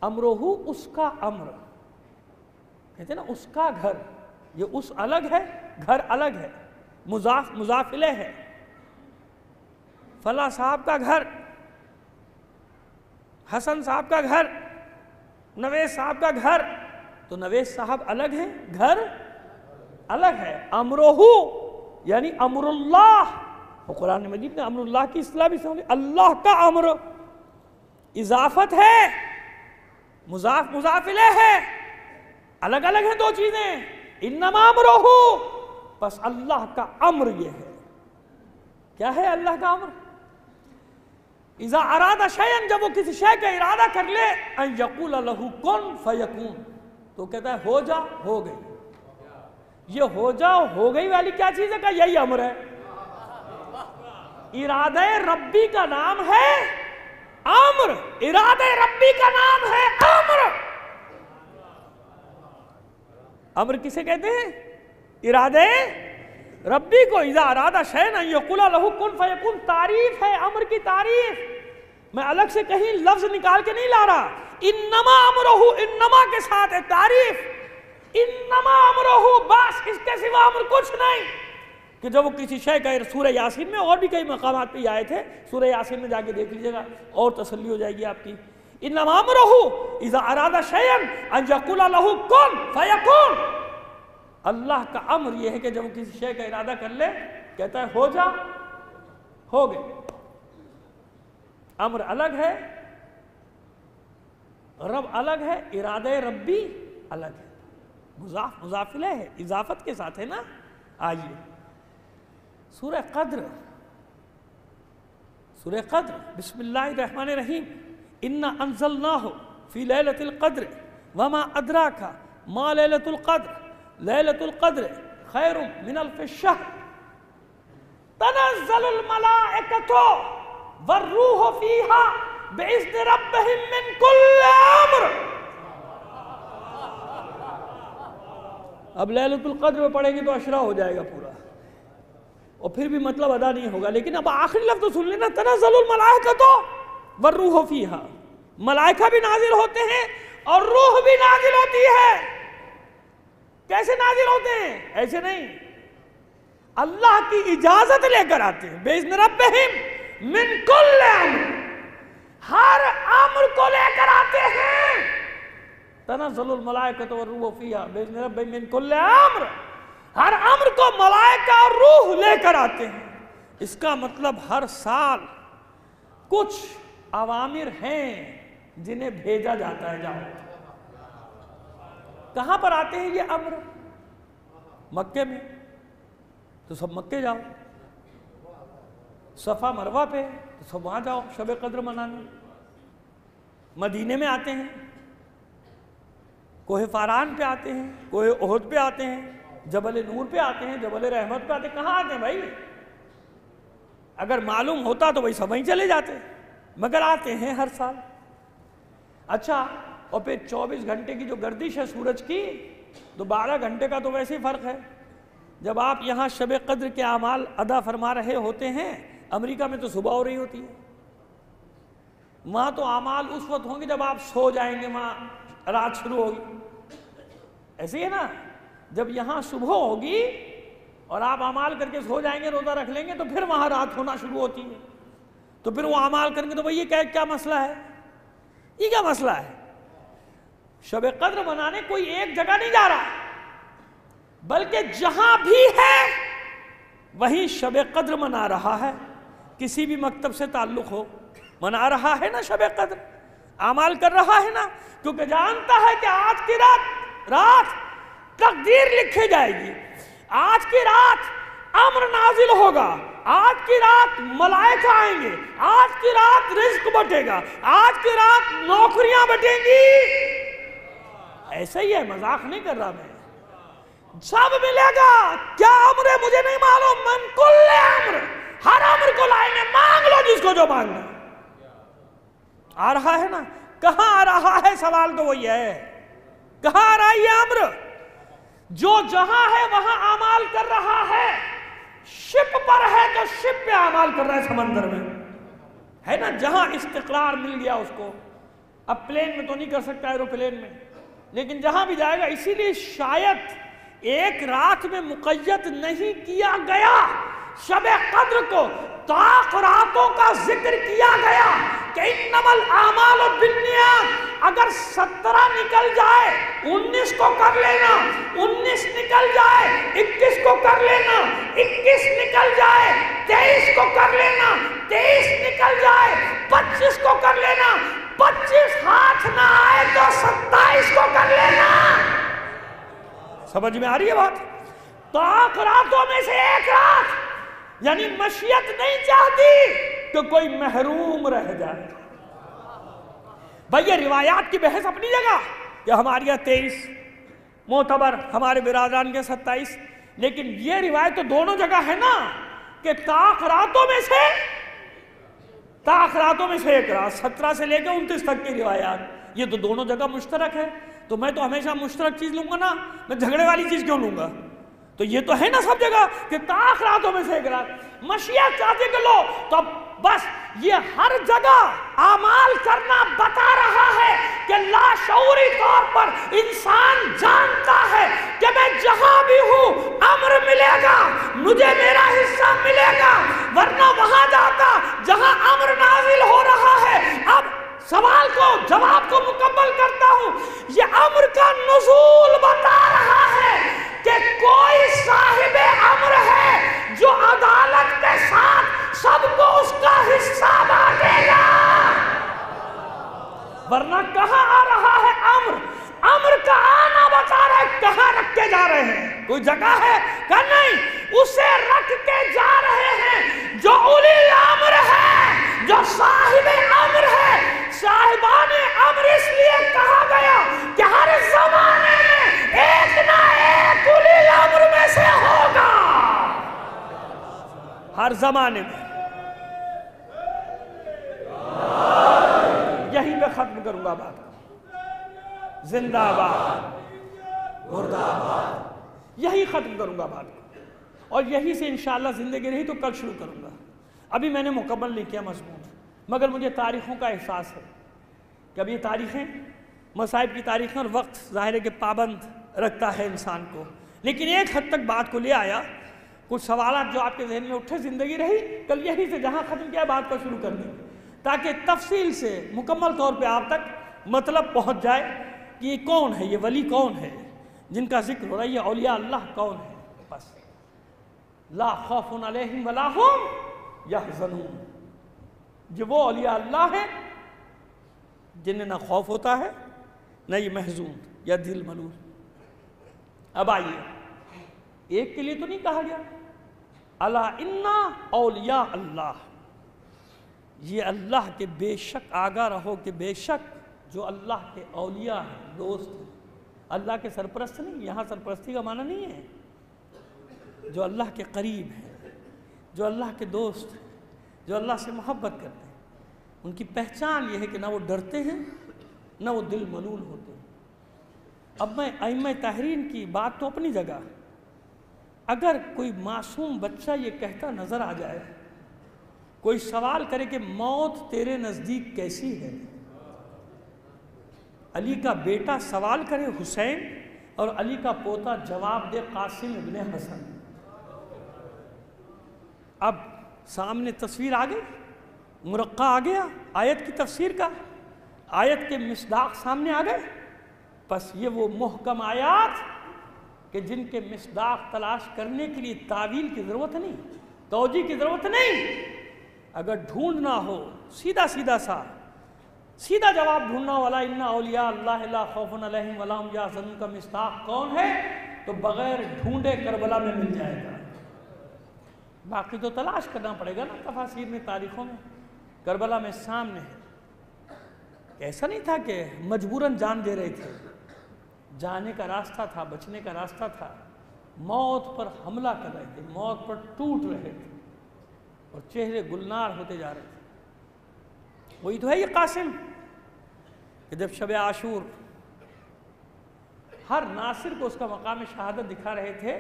امرہ اس کا امر، کہتے ہیں نا اس کا گھر. یہ اس الگ ہے، گھر الگ ہے، مضاف مضاف الیہ ہے. فلاں صاحب کا گھر، حسن صاحب کا گھر، نویس صاحب کا گھر، تو نویس صاحب الگ ہے، گھر الگ ہے. امرہ یعنی امر اللہ. قرآن مجید نے امر اللہ کی اصطلاح بھی سمجھی. اللہ کا امر اضافت ہے، مضاف مضاف الیہ ہے، الگ الگ ہیں دو چیزیں. انما امرہ، بس اللہ کا امر یہ ہے. کیا ہے اللہ کا امر؟ اذا اراد شیئا، جب وہ کسی شے کا ارادہ کر لے، ان یقول لہ کن فیکون، تو کہتا ہے ہو جا، ہو گئی. یہ ہو جا ہو گئی والی کیا چیز ہے؟ کہ یہی امر ہے. ارادہ ربی کا نام ہے امر. ارادہ ربی کا نام ہے امر. امر کسے کہتے ہیں؟ ارادہ ربی کو. اذا ارادہ شیئا ان یقول لہ کن فیکون تعریف ہے، امر کی تعریف. میں الگ سے کہیں لفظ نکال کے نہیں لا رہا. انما امرہ، انما کے ساتھ ہے تعریف. انما امرہ، بس اس کے سوا امر کچھ نہیں. کہ جب وہ کسی شے کا، سورہ یاسین میں اور بھی کئی مقامات پہ آئے تھے، سورہ یاسین میں جا کے دیکھ لیجیے گا اور تسلی ہو جائے گی آپ کی. انما امرہ اذا اراد شیئا ان یقول لہ کن فیکون. اللہ کا امر یہ ہے کہ جب وہ کسی شے کا ارادہ کر لے، کہتا ہے ہو جا، ہو گئے. امر الگ ہے، رب الگ ہے، ارادہ ربی الگ ہے، مضاف مضاف الیہ ہے، اضافت کے ساتھ ہے نا۔ آئیے سورہ قدر، سورہ قدر، بسم اللہ الرحمن الرحیم، انا انزلناہ فی لیلۃ القدر وما ادراک ما لیلۃ القدر، لیلۃ القدر خیر من الف الشہر، تنزل الملائکۃ والروح فیہا باذن ربہم من کل امر۔ اب لیلۃ القدر میں پڑھیں گے تو عشرہ ہو جائے گا پورا، اور پھر بھی مطلب ادا نہیں ہوگا، لیکن اب آخری لفظ تو سن لینا، تنزل الملائکۃ والروح فیہا، ملائکہ بھی نازل ہوتے ہیں اور روح بھی نازل ہوتی ہے۔ کیسے نازل ہوتے ہیں؟ ایسے نہیں، اللہ کی اجازت لے کر آتے ہیں، بِإِذْنِ رَبِّهِمْ مِنْ كُلِّ امر، ہر امر کو لے کر آتے ہیں۔ تنزل الملائکۃ والروح فیہا بِإِذْنِ رَبِّهِمْ مِنْ كُلِّ امر، ہر امر کو ملائکہ اور روح لے کر آتے ہیں۔ اس کا مطلب ہر سال کچھ اوامر ہیں جنہیں بھیجا جاتا ہے۔ جاؤ، کہاں پر آتے ہیں یہ امر؟ مکے میں، تو سب مکے جاؤ، صفا مروہ پہ تو سب وہاں جاؤ شب قدر منانے۔ مدینے میں آتے ہیں، کوہ فاران پہ آتے ہیں، کوہ احد پہ آتے ہیں، جبل نور پہ آتے ہیں، جبل رحمت پہ آتے ہیں۔ کہاں آتے ہیں بھائی؟ اگر معلوم ہوتا تو وہی سب وہیں چلے جاتے، مگر آتے ہیں ہر سال۔ اچھا، اور پھر 24 گھنٹے کی جو گردش ہے سورج کی، تو 12 گھنٹے کا تو ویسے ہی فرق ہے۔ جب آپ یہاں شب قدر کے اعمال ادا فرما رہے ہوتے ہیں، امریکہ میں تو صبح ہو رہی ہوتی ہے، وہاں تو اعمال اس وقت ہوں گے جب آپ سو جائیں گے، وہاں رات شروع ہوگی۔ ایسے ہی ہے نا، جب یہاں صبح ہوگی اور آپ اعمال کر کے سو جائیں گے، روزہ رکھ لیں گے، تو پھر وہاں رات ہونا شروع ہوتی ہے، تو پھر وہ اعمال کریں گے۔ تو بھئی یہ کیا مسئلہ ہے؟ یہ کیا مسئلہ ہے؟ شب قدر منانے کوئی ایک جگہ نہیں جا رہا، بلکہ جہاں بھی ہے وہیں شب قدر منا رہا ہے۔ کسی بھی مکتب سے تعلق ہو، منا رہا ہے نا شب قدر، اعمال کر رہا ہے نا، کیونکہ جانتا ہے کہ آج کی رات تقدیر لکھی جائے گی، آج کی رات امر نازل ہوگا، آج کی رات ملائکہ آئیں گے، آج کی رات رزق بٹے گا، آج کی رات نوکریاں بٹیں گی۔ ایسا ہی ہے، مذاق نہیں کر رہا میں، سب ملے گا۔ کیا امر ہے مجھے نہیں معلوم، من کل امر، ہر امر کو لائیں گے، مانگ لو جس کو جو مانگنا۔ آ رہا ہے نا، کہاں آ رہا ہے؟ سوال تو وہی ہے، کہاں آ رہا ہے یہ امر؟ جو جہاں ہے وہاں اعمال کر رہا ہے، شپ پر ہے تو شپ پہ اعمال کر رہا ہے، سمندر میں ہے نا، جہاں استقرار مل گیا اس کو۔ اب پلین میں تو نہیں کر سکتا، ایروپلین میں، لیکن جہاں بھی جائے گا۔ اسی لیے شاید ایک رات میں مقید نہیں کیا گیا شب قدر کو، طاق راتوں کا ذکر کیا گیا کہ انما الاعمال بالنیات۔ اگر 17 نکل جائے 19 کو کر لینا، 19 نکل جائے 21 کو کر لینا، 21 نکل جائے 23 کو کر لینا، 23 نکل جائے 25 کو کر لینا، 25 ہاتھ نہ آئے تو 27 کو کر لینا۔ سمجھ میں آ رہی ہے بات؟ طاق راتوں میں سے ایک رات، یعنی مشیت نہیں چاہتی کہ کوئی محروم رہ جائے۔ بھئی یہ روایات کی بحث اپنی جگہ کہ ہمارے یہاں 23 معتبر، ہمارے برادران کے 27، لیکن یہ روایت تو دونوں جگہ ہے نا کہ طاق راتوں میں سے ایک رات، 17 سے لے کے 29 تک کی روایات، یہ تو دونوں جگہ مشترک ہے۔ تو میں تو ہمیشہ مشترک چیز لوں گا نا، میں جھگڑے والی چیز کیوں لوں گا؟ تو یہ تو ہے نا سب جگہ کہ طاق راتوں میں سے ایک رات، مشیت چاہتے کہ لو، تو بس یہ ہر جگہ اعمال کرنا بتا رہا ہے کہ لاشعوری طور پر انسان جانتا ہے کہ میں جہاں بھی ہوں امر ملے گا، مجھے میرا حصہ ملے گا، ورنہ وہاں جاتا جہاں امر نازل ہو رہا ہے۔ اب سوال کو، جواب کو مکمل کرتا ہوں، یہ امر کا نزول بتا رہا ہے کہ کوئی صاحب امر ہے جو عدالت کے ساتھ سب کو اس کا حصہ بانٹے گا۔ کہ نہیں، اسے رکھ کے جا رہے ہیں جو اولی الامر ہے، جو صاحب امر ہے۔ صاحبان امر اس لیے کہا گیا کہ ہر زمانے میں ایک نہ ایک اولی الامر میں سے ہوگا، ہر زمانے میں۔ یہیں پہ ختم کروں گا بات کو۔ زندہ باد، مردہ آباد، یہی ختم کروں گا بات کو، اور یہی سے انشاءاللہ زندگی رہی تو کل شروع کروں گا۔ ابھی میں نے مکمل نہیں کیا مضمون، مگر مجھے تاریخوں کا احساس ہے کہ اب یہ تاریخیں، مصائب کی تاریخیں، اور وقت ظاہر ہے کہ پابند رکھتا ہے انسان کو، لیکن ایک حد تک بات کو لے آیا۔ کچھ سوالات جو آپ کے ذہن میں اٹھے، زندگی رہی کل یہی سے جہاں ختم کیا بات کو شروع کر دیں، تاکہ تفصیل سے مکمل طور پہ آپ تک مطلب پہنچ جائے کہ یہ کون ہے، یہ ولی کون ہے جن کا ذکر ہو رہا ہے، یہ اولیاء اللہ کون ہے۔ بس لا خوف علیہم ولا ہم یحزنون، جو وہ اولیاء اللہ ہیں جنہیں نہ خوف ہوتا ہے نہ یہ محزون یا دل ملول۔ اب آئیے، ایک کے لیے تو نہیں کہا گیا الا انا اولیاء اللہ، یہ اللہ کے بے شک آگاہ رہو کہ بے شک جو اللہ کے اولیاء ہیں، دوست ہیں، اللہ کے سرپرست نہیں، یہاں سرپرستی کا معنی نہیں ہے، جو اللہ کے قریب ہیں، جو اللہ کے دوست ہیں، جو اللہ سے محبت کرتے ہیں، ان کی پہچان یہ ہے کہ نہ وہ ڈرتے ہیں نہ وہ دل ملول ہوتے ہیں۔ اب میں ائمہ طاہرین کی بات تو اپنی جگہ، اگر کوئی معصوم بچہ یہ کہتا نظر آ جائے، کوئی سوال کرے کہ موت تیرے نزدیک کیسی ہے، علی کا بیٹا سوال کرے حسین، اور علی کا پوتا جواب دے قاسم ابن حسن، اب سامنے تصویر آ گئی، مرقع آ گیا آیت کی تفسیر کا، آیت کے مصداق سامنے آ گئے۔ پس یہ وہ محکم آیات کہ جن کے مصداق تلاش کرنے کے لیے تعویل کی ضرورت نہیں، توجیہ کی ضرورت نہیں، اگر ڈھونڈنا ہو سیدھا سیدھا جواب ڈھونڈنا والا انا اولیاء اللہ لا خوف علیہم ولا ہم یحزنون کا مصداق کون ہے تو بغیر ڈھونڈے کربلا میں مل جائے گا۔ باقی تو تلاش کرنا پڑے گا نا تفاسیر میں، تاریخوں میں، کربلا میں سامنے ہے۔ ایسا نہیں تھا کہ مجبوراً جان دے رہے تھے، جانے کا راستہ تھا، بچنے کا راستہ تھا، موت پر حملہ کر رہے تھے، موت پر ٹوٹ رہے تھے اور چہرے گلنار ہوتے جا رہے تھے۔ وہی تو ہے یہ قاسم کہ جب شب عاشور ہر ناصر کو اس کا مقام شہادت دکھا رہے تھے،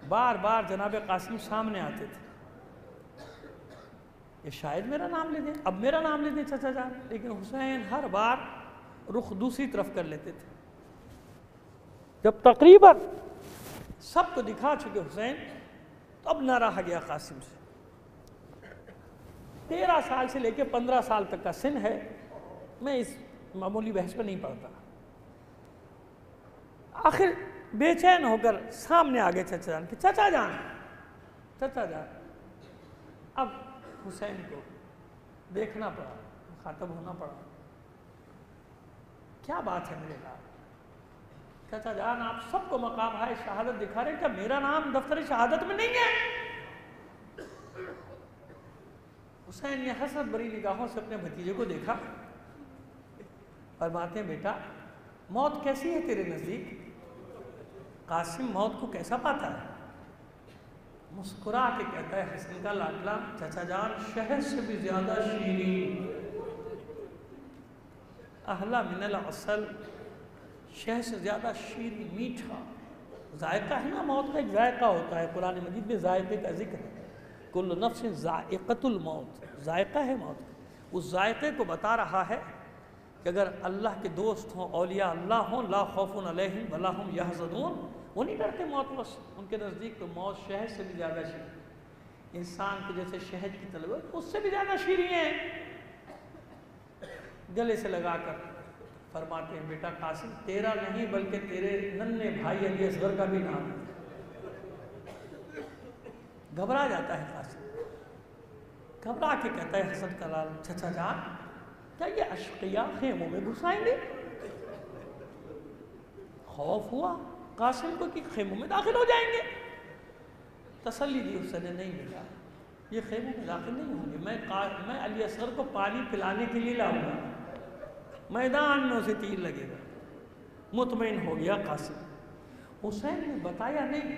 بار بار جناب قاسم سامنے آتے تھے، یہ شاید میرا نام لے دیں، اب میرا نام لے دیں چچا جان، لیکن حسین ہر بار رخ دوسری طرف کر لیتے تھے۔ جب تقریباً سب کو دکھا چکے حسین، تو اب نہ رہا گیا قاسم سے۔ 13 سال سے لے کے 15 سال تک کا سن ہے، میں اس معمولی بحث پہ نہیں پڑتا۔ آخر بے چین ہو کر سامنے آ گئے چچا جان کہ چچا جان۔ اب حسین کو دیکھنا پڑا، مخاطب ہونا پڑا، کیا بات ہے میرے نام، چچا جان آپ سب کو مقام ہے شہادت دکھا رہے، کیا میرا نام دفتر شہادت میں نہیں ہے؟ حسین نے حسرت بری نگاہوں سے اپنے بھتیجے کو دیکھا، فرماتے ہیں بیٹا موت کیسی ہے تیرے نزدیک؟ قاسم موت کو کیسا پاتا ہے؟ مسکرا کے کہتا ہے حسن کا لاڈلا، چچا جان شہد سے بھی زیادہ شیرین، احلی من العسل، شہد سے زیادہ شیرین، میٹھا ذائقہ ہے نا، موت کا ایک ذائقہ ہوتا ہے، قرآن مجید میں ذائقے کا ذکر ہے، کل نفس ذائقۃ الموت، ذائقہ ہے موت کا، اس ذائقے کو بتا رہا ہے کہ اگر اللہ کے دوست ہوں، اولیاء اللہ ہوں، لا خوف علیہم ولا ہم یحزنون، وہ نہیں ڈرتے موت بس، ان کے نزدیک تو موت شہد سے بھی زیادہ شیریں، انسان کو جیسے شہد کی طلب اس سے بھی زیادہ شیریں ہیں۔ گلے سے لگا کر فرماتے ہیں بیٹا قاسم تیرا نہیں بلکہ تیرے ننھے بھائی علی اصغر کا بھی نام ہے۔ گھبرا جاتا ہے قاسم، گھبرا کے کہتا ہے حسن کا لال، چچا جان کیا یہ اشقیاء خیموں میں گھس آئیں گے؟ خوف ہوا قاسم کو کہ خیموں میں داخل ہو جائیں گے۔ تسلی دی اس نے، نہیں بیٹا یہ خیمے میں داخل نہیں ہوں گے، میں علی اصغر کو پانی پلانے کے لیے لاؤں گا، میدان میں اسے تیر لگے گا۔ مطمئن ہو گیا قاسم۔ حسین نے بتایا نہیں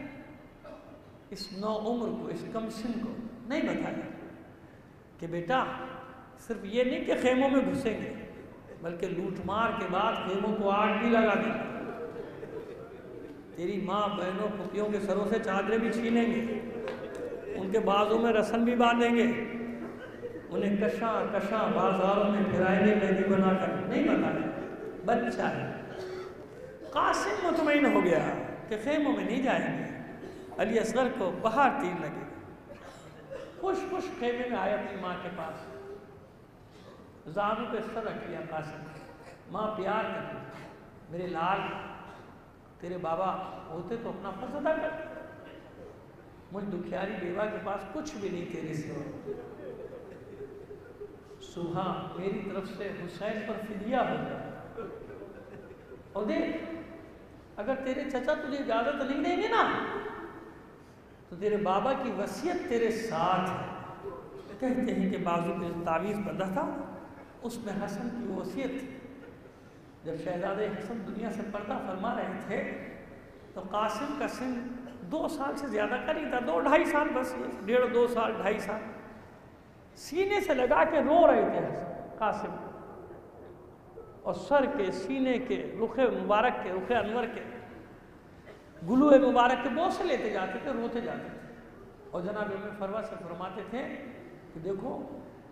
اس نو عمر کو، اس کم سن کو نہیں بتایا کہ بیٹا صرف یہ نہیں کہ خیموں میں گھسیں گے، بلکہ لوٹ مار کے بعد خیموں کو آگ بھی لگا دیں گے، تیری ماں بہنوں پھوپھیوں کے سروں سے چادریں بھی چھینیں گے، ان کے بازوں میں رسن بھی باندھیں گے، انہیں کشاں کشاں بازاروں میں پھرائیں گے مہندی بنا کر۔ نہیں بتایا، بچہ ہے۔ قاسم مطمئن ہو گیا کہ خیموں میں نہیں جائیں گے، علی اصغر کو باہر تیر لگے گا۔ خوش خوش خیمے میں آئے اپنی ماں کے پاس، زانوں پہ سر رکھ لیا قاسم، ماں پیار کرتی، میرے لال تیرے بابا ہوتے تو اپنا فرض ادا کر، مجھ دکھیاری بیوہ کے پاس کچھ بھی نہیں تیرے سے، سوہا میری طرف سے حسین پر فدیہ ہو جائے، اور دیکھ اگر تیرے چچا تجھے اجازت نہیں دیں گے نا تو تیرے بابا کی وصیت تیرے ساتھ ہے۔ کہتے ہیں کہ بازو پہ تعویذ بندہ تھا، اس میں حسن کی وصیت تھی۔ جب شہزادے حسن دنیا سے پردہ فرما رہے تھے تو قاسم کا سن 2 سال سے زیادہ کا نہیں تھا، 2-2.5 سال بس، 1.5 2 سال 2.5 سال۔ سینے سے لگا کے رو رہے تھے قاسم، اور سر کے، سینے کے، رخ مبارک کے، رخ انور کے، گلو مبارک کے بوسے لیتے جاتے تھے، روتے جاتے تھے، اور جناب ام فروہ سے فرماتے تھے کہ دیکھو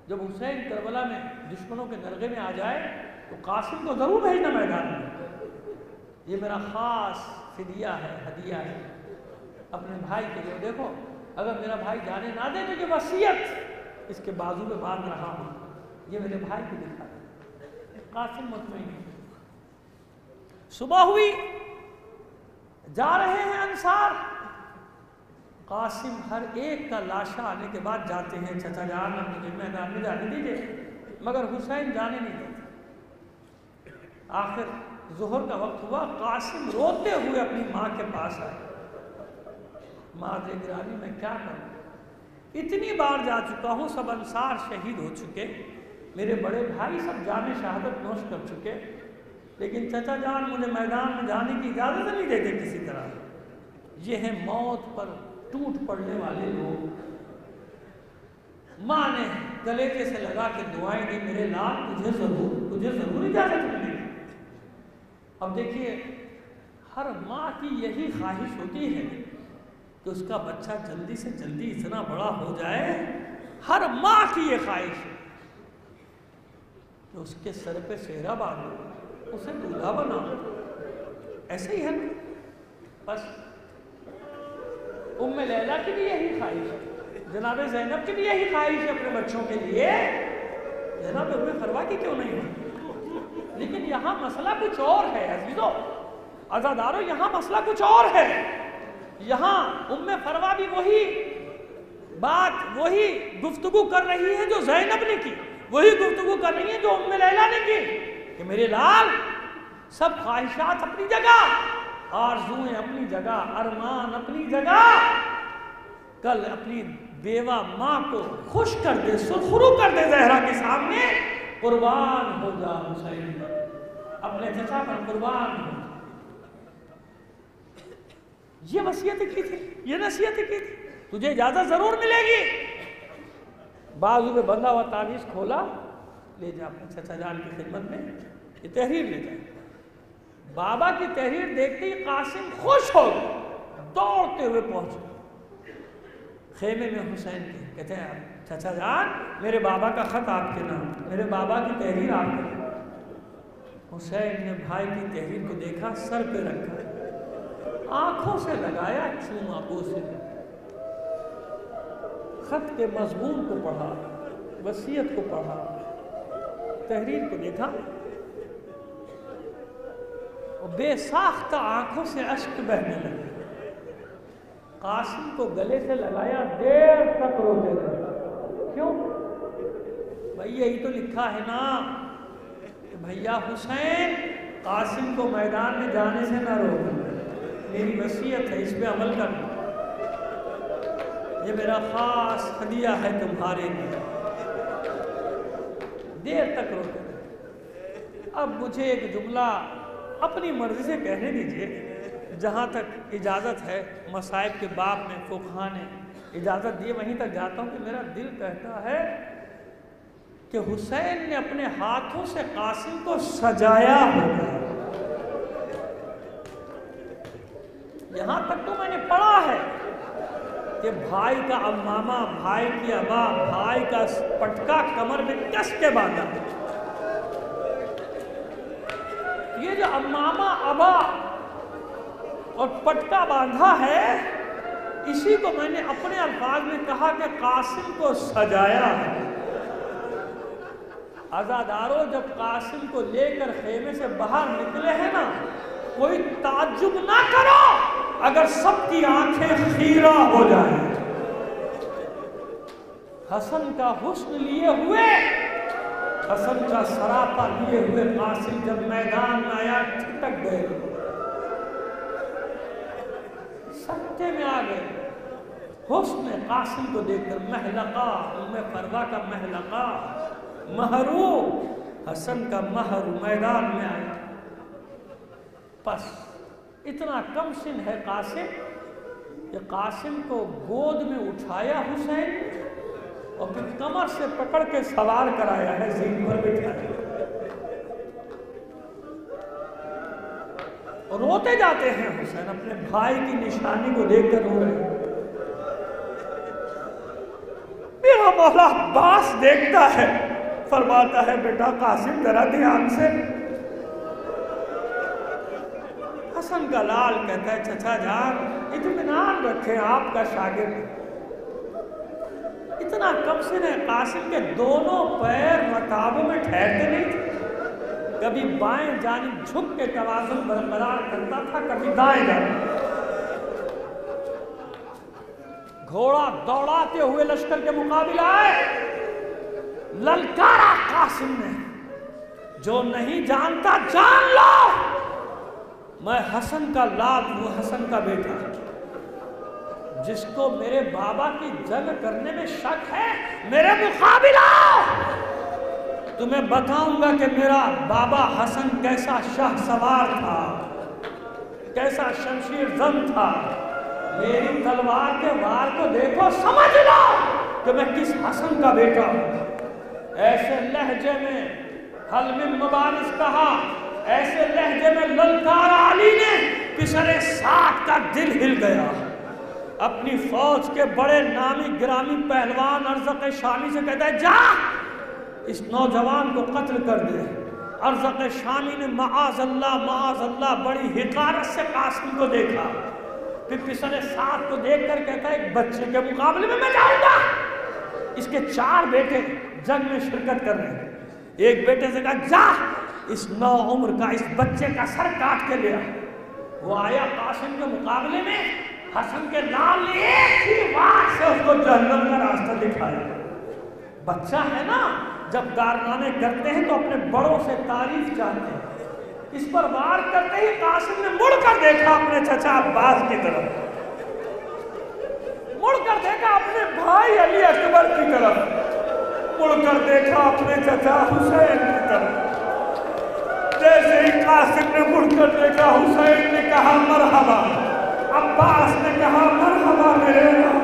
جب حسین کربلا میں دشمنوں کے نرغے میں آ جائے تو قاسم کو ضرور بھیجنا میدان میں، یہ میرا خاص فدیہ ہے، ہدیہ ہے اپنے بھائی کے لیے۔ دیکھو اگر میرا بھائی جانے نہ دے تو یہ وصیت اس کے بازو میں باندھ رہا ہوں، یہ میرے بھائی کو دکھا دے۔ قاسم مطمئن ہے۔ صبح ہوئی، جا رہے ہیں انصار، قاسم ہر ایک کا لاشا آنے کے بعد جاتے ہیں، چچا جان مجھے میدان میں جانے دیجیے، مگر حسین جانے نہیں دیتے۔ آخر ظہر کا وقت ہوا، قاسم روتے ہوئے اپنی ماں کے پاس آئے، ماں گرامی میں کیا کروں، اتنی بار جا چکا ہوں، سب انصار شہید ہو چکے، میرے بڑے بھائی سب جان شہادت نوش کر چکے، لیکن چچا جان مجھے میدان میں جانے کی اجازت نہیں دیتے کسی طرح۔ یہ ہیں موت پر ٹوٹ پڑنے والے لوگ۔ ماں نے گلیجے سے لگا کے دعائیں دی، میرے لال تجھے ضرور اجازت ملے گی۔ اب دیکھیے ہر ماں کی یہی خواہش ہوتی ہے کہ اس کا بچہ جلدی سے جلدی اتنا بڑا ہو جائے، ہر ماں کی یہ خواہش ہے کہ اس کے سر پہ سہرا باندھو، اسے دولہا بناؤ، ایسے ہی ہے نا۔ بس ام لیلہ کی بھی یہی خواہش ہے، جناب زینب کی بھی یہی خواہش ہے اپنے بچوں کے لیے، جناب ام فروہ کی کیوں نہیں ہے؟ لیکن یہاں مسئلہ کچھ اور ہے عزیزو، عزادارو، یہاں مسئلہ کچھ اور ہے۔ یہاں ام فروہ بھی وہی بات، وہی گفتگو کر رہی ہے جو زینب نے کی، وہی گفتگو کر رہی ہے جو ام لیلہ نے کی، کہ میرے لال سب خواہشات اپنی جگہ، آرزویں اپنی جگہ، ارمان اپنی جگہ، کل اپنی بیوہ ماں کو خوش کر دے، سرخرو کر دے زہرا کے سامنے، قربان ہو جا حسین، اپنے چچا پر قربان ہو۔ یہ وصیتیں کی تھی، یہ نصیحتیں کی تھی، تجھے اجازت ضرور ملے گی۔ بازو میں بندھا ہوا تعویذ کھولا، لے جا اپنے چچا جان کی خدمت میں، یہ تحریر لے جائے۔ بابا کی تحریر دیکھتے ہی قاسم خوش ہو گئے، دوڑتے ہوئے پہنچے خیمے میں حسین کے، کہتے ہیں چچا جان میرے بابا کا خط آپ کے نام، میرے بابا کی تحریر آپ کے نام۔ حسین نے بھائی کی تحریر کو دیکھا، سر پہ رکھا، آنکھوں سے لگایا، چوما بوسے، خط کے مضمون کو پڑھا، وصیت کو پڑھا، تحریر کو دیکھا، اور بے ساختہ آنکھوں سے اشک بہنے لگے۔ قاسم کو گلے سے لگایا، دیر تک روتے رہے۔ کیوں؟ بھائی یہی تو لکھا ہے نا کہ بھیا حسین قاسم کو میدان میں جانے سے نہ روکو، میری وصیت ہے، اس پہ عمل کرنا۔ یہ میرا خاص ہدیہ ہے تمہارے لیے۔ دیر تک روتے رہے۔ اب مجھے ایک جملہ اپنی مرضی سے کہنے دیجئے، جہاں تک اجازت ہے، مصائب کے باب میں فقہا نے اجازت دی، وہیں تک جاتا ہوں کہ میرا دل کہتا ہے کہ حسین نے اپنے ہاتھوں سے قاسم کو سجایا ہوگا۔ یہاں تک تو میں نے پڑھا ہے کہ بھائی کا عمامہ، بھائی کی ابا، بھائی کا پٹکا کمر میں کس کے باندھا۔ یہ جو عمامہ، ابا اور پٹکا باندھا ہے، اسی کو میں نے اپنے الفاظ میں کہا کہ قاسم کو سجایا ہے۔ عزاداروں، جب قاسم کو لے کر خیمے سے باہر نکلے ہیں نا، کوئی تعجب نہ کرو اگر سب کی آنکھیں خیرہ ہو جائیں۔ حسن کا حسن لیے ہوئے، حسن کا سراپا لیے ہوئے قاسم جب میدان میں آیا، ٹھٹک گئے، سکتے میں آ گئے۔ حسن قاسم کو دیکھ کر محلقہ، ام فروا کا محلقہ، مہرو، حسن کا مہر میدان میں آیا۔ پس اتنا کم سن ہے قاسم کہ قاسم کو گود میں اٹھایا حسین اور پھر کمر سے پکڑ کے سوار کرایا ہے، زین پر بٹھایا۔ اور روتے جاتے ہیں حسین، اپنے بھائی کی نشانی کو دیکھ کر رو رہے ہیں۔ میرا مولا عباس دیکھتا ہے، فرماتا ہے بیٹا قاسم ذرا دھیان سے۔ حسن کا لال کہتا ہے چچا جان اطمینان رکھیں، آپ کا شاگرد۔ اتنا کم سن ہے قاسم کے دونوں پیر رکابوں میں ٹھہرتے نہیں تھے، کبھی بائیں جانب جھک کے توازن برقرار کرتا تھا، کبھی دائیں جانب۔ گھوڑا دوڑاتے ہوئے لشکر کے مقابل آئے، للکارا قاسم نے، جو نہیں جانتا جان لو، میں حسن کا لال ہوں، حسن کا بیٹا۔ جس کو میرے بابا کی جنگ کرنے میں شک ہے، میرے مقابل آؤ، تمہیں بتاؤں گا کہ میرا بابا حسن کیسا شاہ سوار تھا، کیسا شمشیر زن تھا۔ میری تلوار کے وار کو دیکھو، سمجھ لو کہ میں کس حسن کا بیٹا ہوں۔ ایسے لہجے میں حل من مبارز کہا، ایسے لہجے میں للکارا علی نے، پسرے ساتھ کا دل ہل گیا۔ اپنی فوج کے بڑے نامی گرامی پہلوان ارزق شامی سے کہتا ہے جا اس نوجوان کو قتل کر دے۔ ارزق شامی نے معاذ اللہ بڑی حقارت سے قاسم کو دیکھا، پھر پسرے ساتھ کو دیکھ کر کہتا ہے ایک بچے کے مقابلے میں جاؤں گا۔ اس کے 4 بیٹے جنگ میں شرکت کر رہے ہیں، ایک بیٹے سے کہا جا اس نو عمر کا اس بچے کا سر کاٹ کے لیا۔ وہ آیا قاسم کے مقابلے میں، حسن کے لال نے ایک ہی وار سے اس کو جہنم کا راستہ دکھایا۔ بچہ ہے نا، جب کارنامے کرتے ہیں تو اپنے بڑوں سے تعریف چاہتے ہیں۔ اس پر وار کرتے ہی قاسم نے مڑ کر دیکھا اپنے چچا عباس کی طرف، مڑ کر دیکھا اپنے بھائی علی اکبر کی طرف، مڑ کر دیکھا اپنے چچا حسین کی طرف۔ جیسے ہی قاسم نے مڑ کر دیکھا، حسین نے کہا مرحبا، عباس نے کہا مرحبا میرے نام،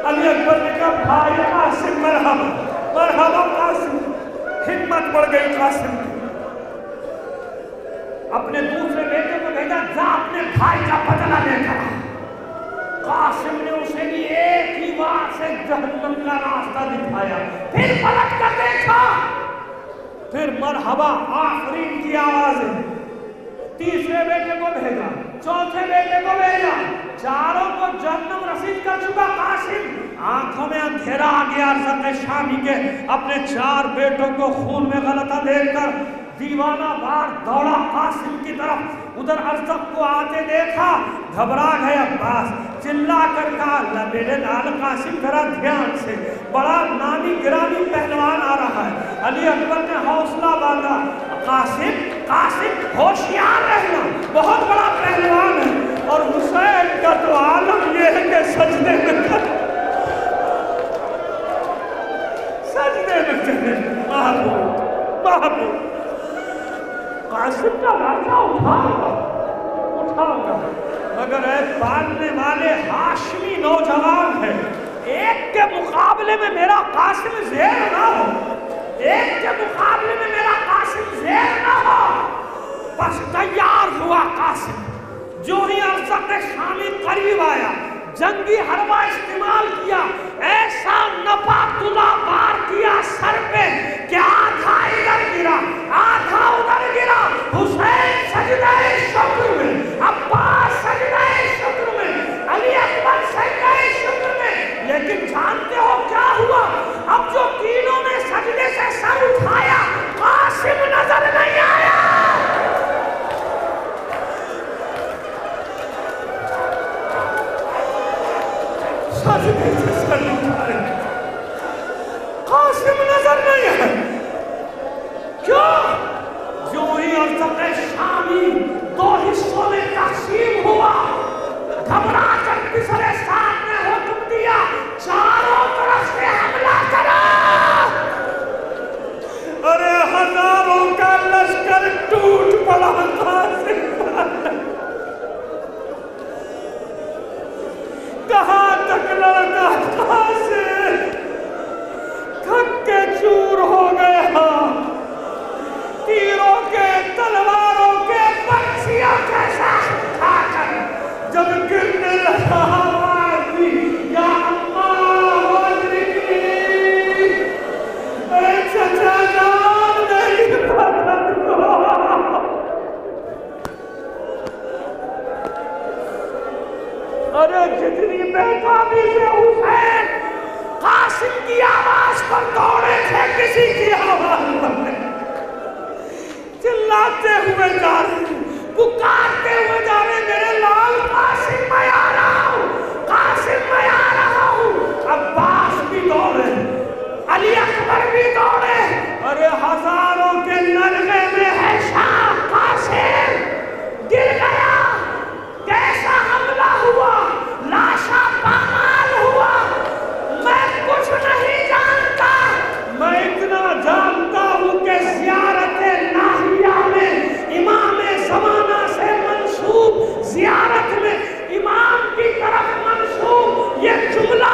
علی اکبر نے کہا بھائی قاسم مرحبا، مرحبا قاسم۔ ہمت بڑھ گئی قاسم کی، اپنے دوسرے بیٹے کو بھیجا جا اپنے بھائی کا بدلہ لے کر۔ قاسم نے اسے بھی ایک ہی بار سے جہنم کا راستہ دکھایا، پھر پلٹ کر دیکھا، پھر مرحبا آفرین کی آوازیں۔ تیسرے بیٹے کو بھیجا، چوتھے بیٹے کو بھیجا، چاروں کو جہنم رسید کر چکا قاسم۔ آنکھوں میں اندھیرا آ گیا ارزق شامی کے، اپنے 4 بیٹوں کو خون میں غلطہ دیکھ کر دیوانہ وار دوڑا قاسم کی طرف۔ ادھر ارزق کو آتے دیکھا، گھبرا گئے عباس، چلا کر کہا میرے لال قاسم ذرا دھیان سے، بڑا نامی گرامی پہلوان آ رہا ہے۔ علی اکبر نے حوصلہ باندھا، قاسم ہوشیار رہنا، بہت بڑا پہلوان ہے۔ اور حسین کا تو عالم یہ ہے کہ سجدے میں چلے محبوب محبوب قاسم کا لاشا اٹھاؤں گا مگر اے پالنے والے ہاشمی نوجوان ہے ایک کے مقابلے میں میرا قاسم زیر نہ ہو ایک کے مقابلے میں میرا قاسم زیر نہ ہو بس تیار ہوا قاسم جو ہی ارزق شامی قریب آیا جنگی حربہ استعمال کیا ایسا نپا تلا بار کیا سر پہ کہ آدھا ادھر گرا آدھا ادھر گرا حسین سجدہ شکر میں عباس سجدہ شکر میں علی اکبر سجدہ شکر میں لیکن جانتے ہو کیا ہوا اب جو تینوں نے سجدے سے سر اٹھایا قاسم نظر نہیں آیا سجدے سے سر اٹھایا قاسم نظر نہیں آیا کیوں جو ہی ارزق شامی دو حصوں میں تقسیم ہوا گھبرا کر کسر ساتھ نے حکم دیا چاروں طرف سے حملہ کرا ارے ہزاروں کا لشکر ٹوٹ پڑا قاسم کہاں تک لڑکا قاسم تھک کے چور ہو گیا تیروں کے تلواروں کے پرچیوں کے ساتھ اٹھا کر جب گرنے لگا آواز دی یا اللہ وجرکنی اے چچا جان میری مدد کو ارے جتنی بیتابی سے حسین قاسم کی آواز پر دوڑے تھے کسی کی آواز پر نہیں چلاتے ہوئے جا رہے پکارتے ہوئے جا رہے میرے لال قاسم میں آ رہا ہوں قاسم میں آ رہا ہوں عباس بھی دوڑے علی اکبر بھی دوڑے ارے ہزاروں کے نرغے میں ہے شاہ قاسم گر گیا کیسا حملہ ہوا لاشا پامال ہوا میں کچھ نہیں جانتا میں اتنا جانتا ہوں کہ زیارت ناہیہ میں امام زمانہ سے منسوب زیارت میں امام کی طرف منسوب یہ جملہ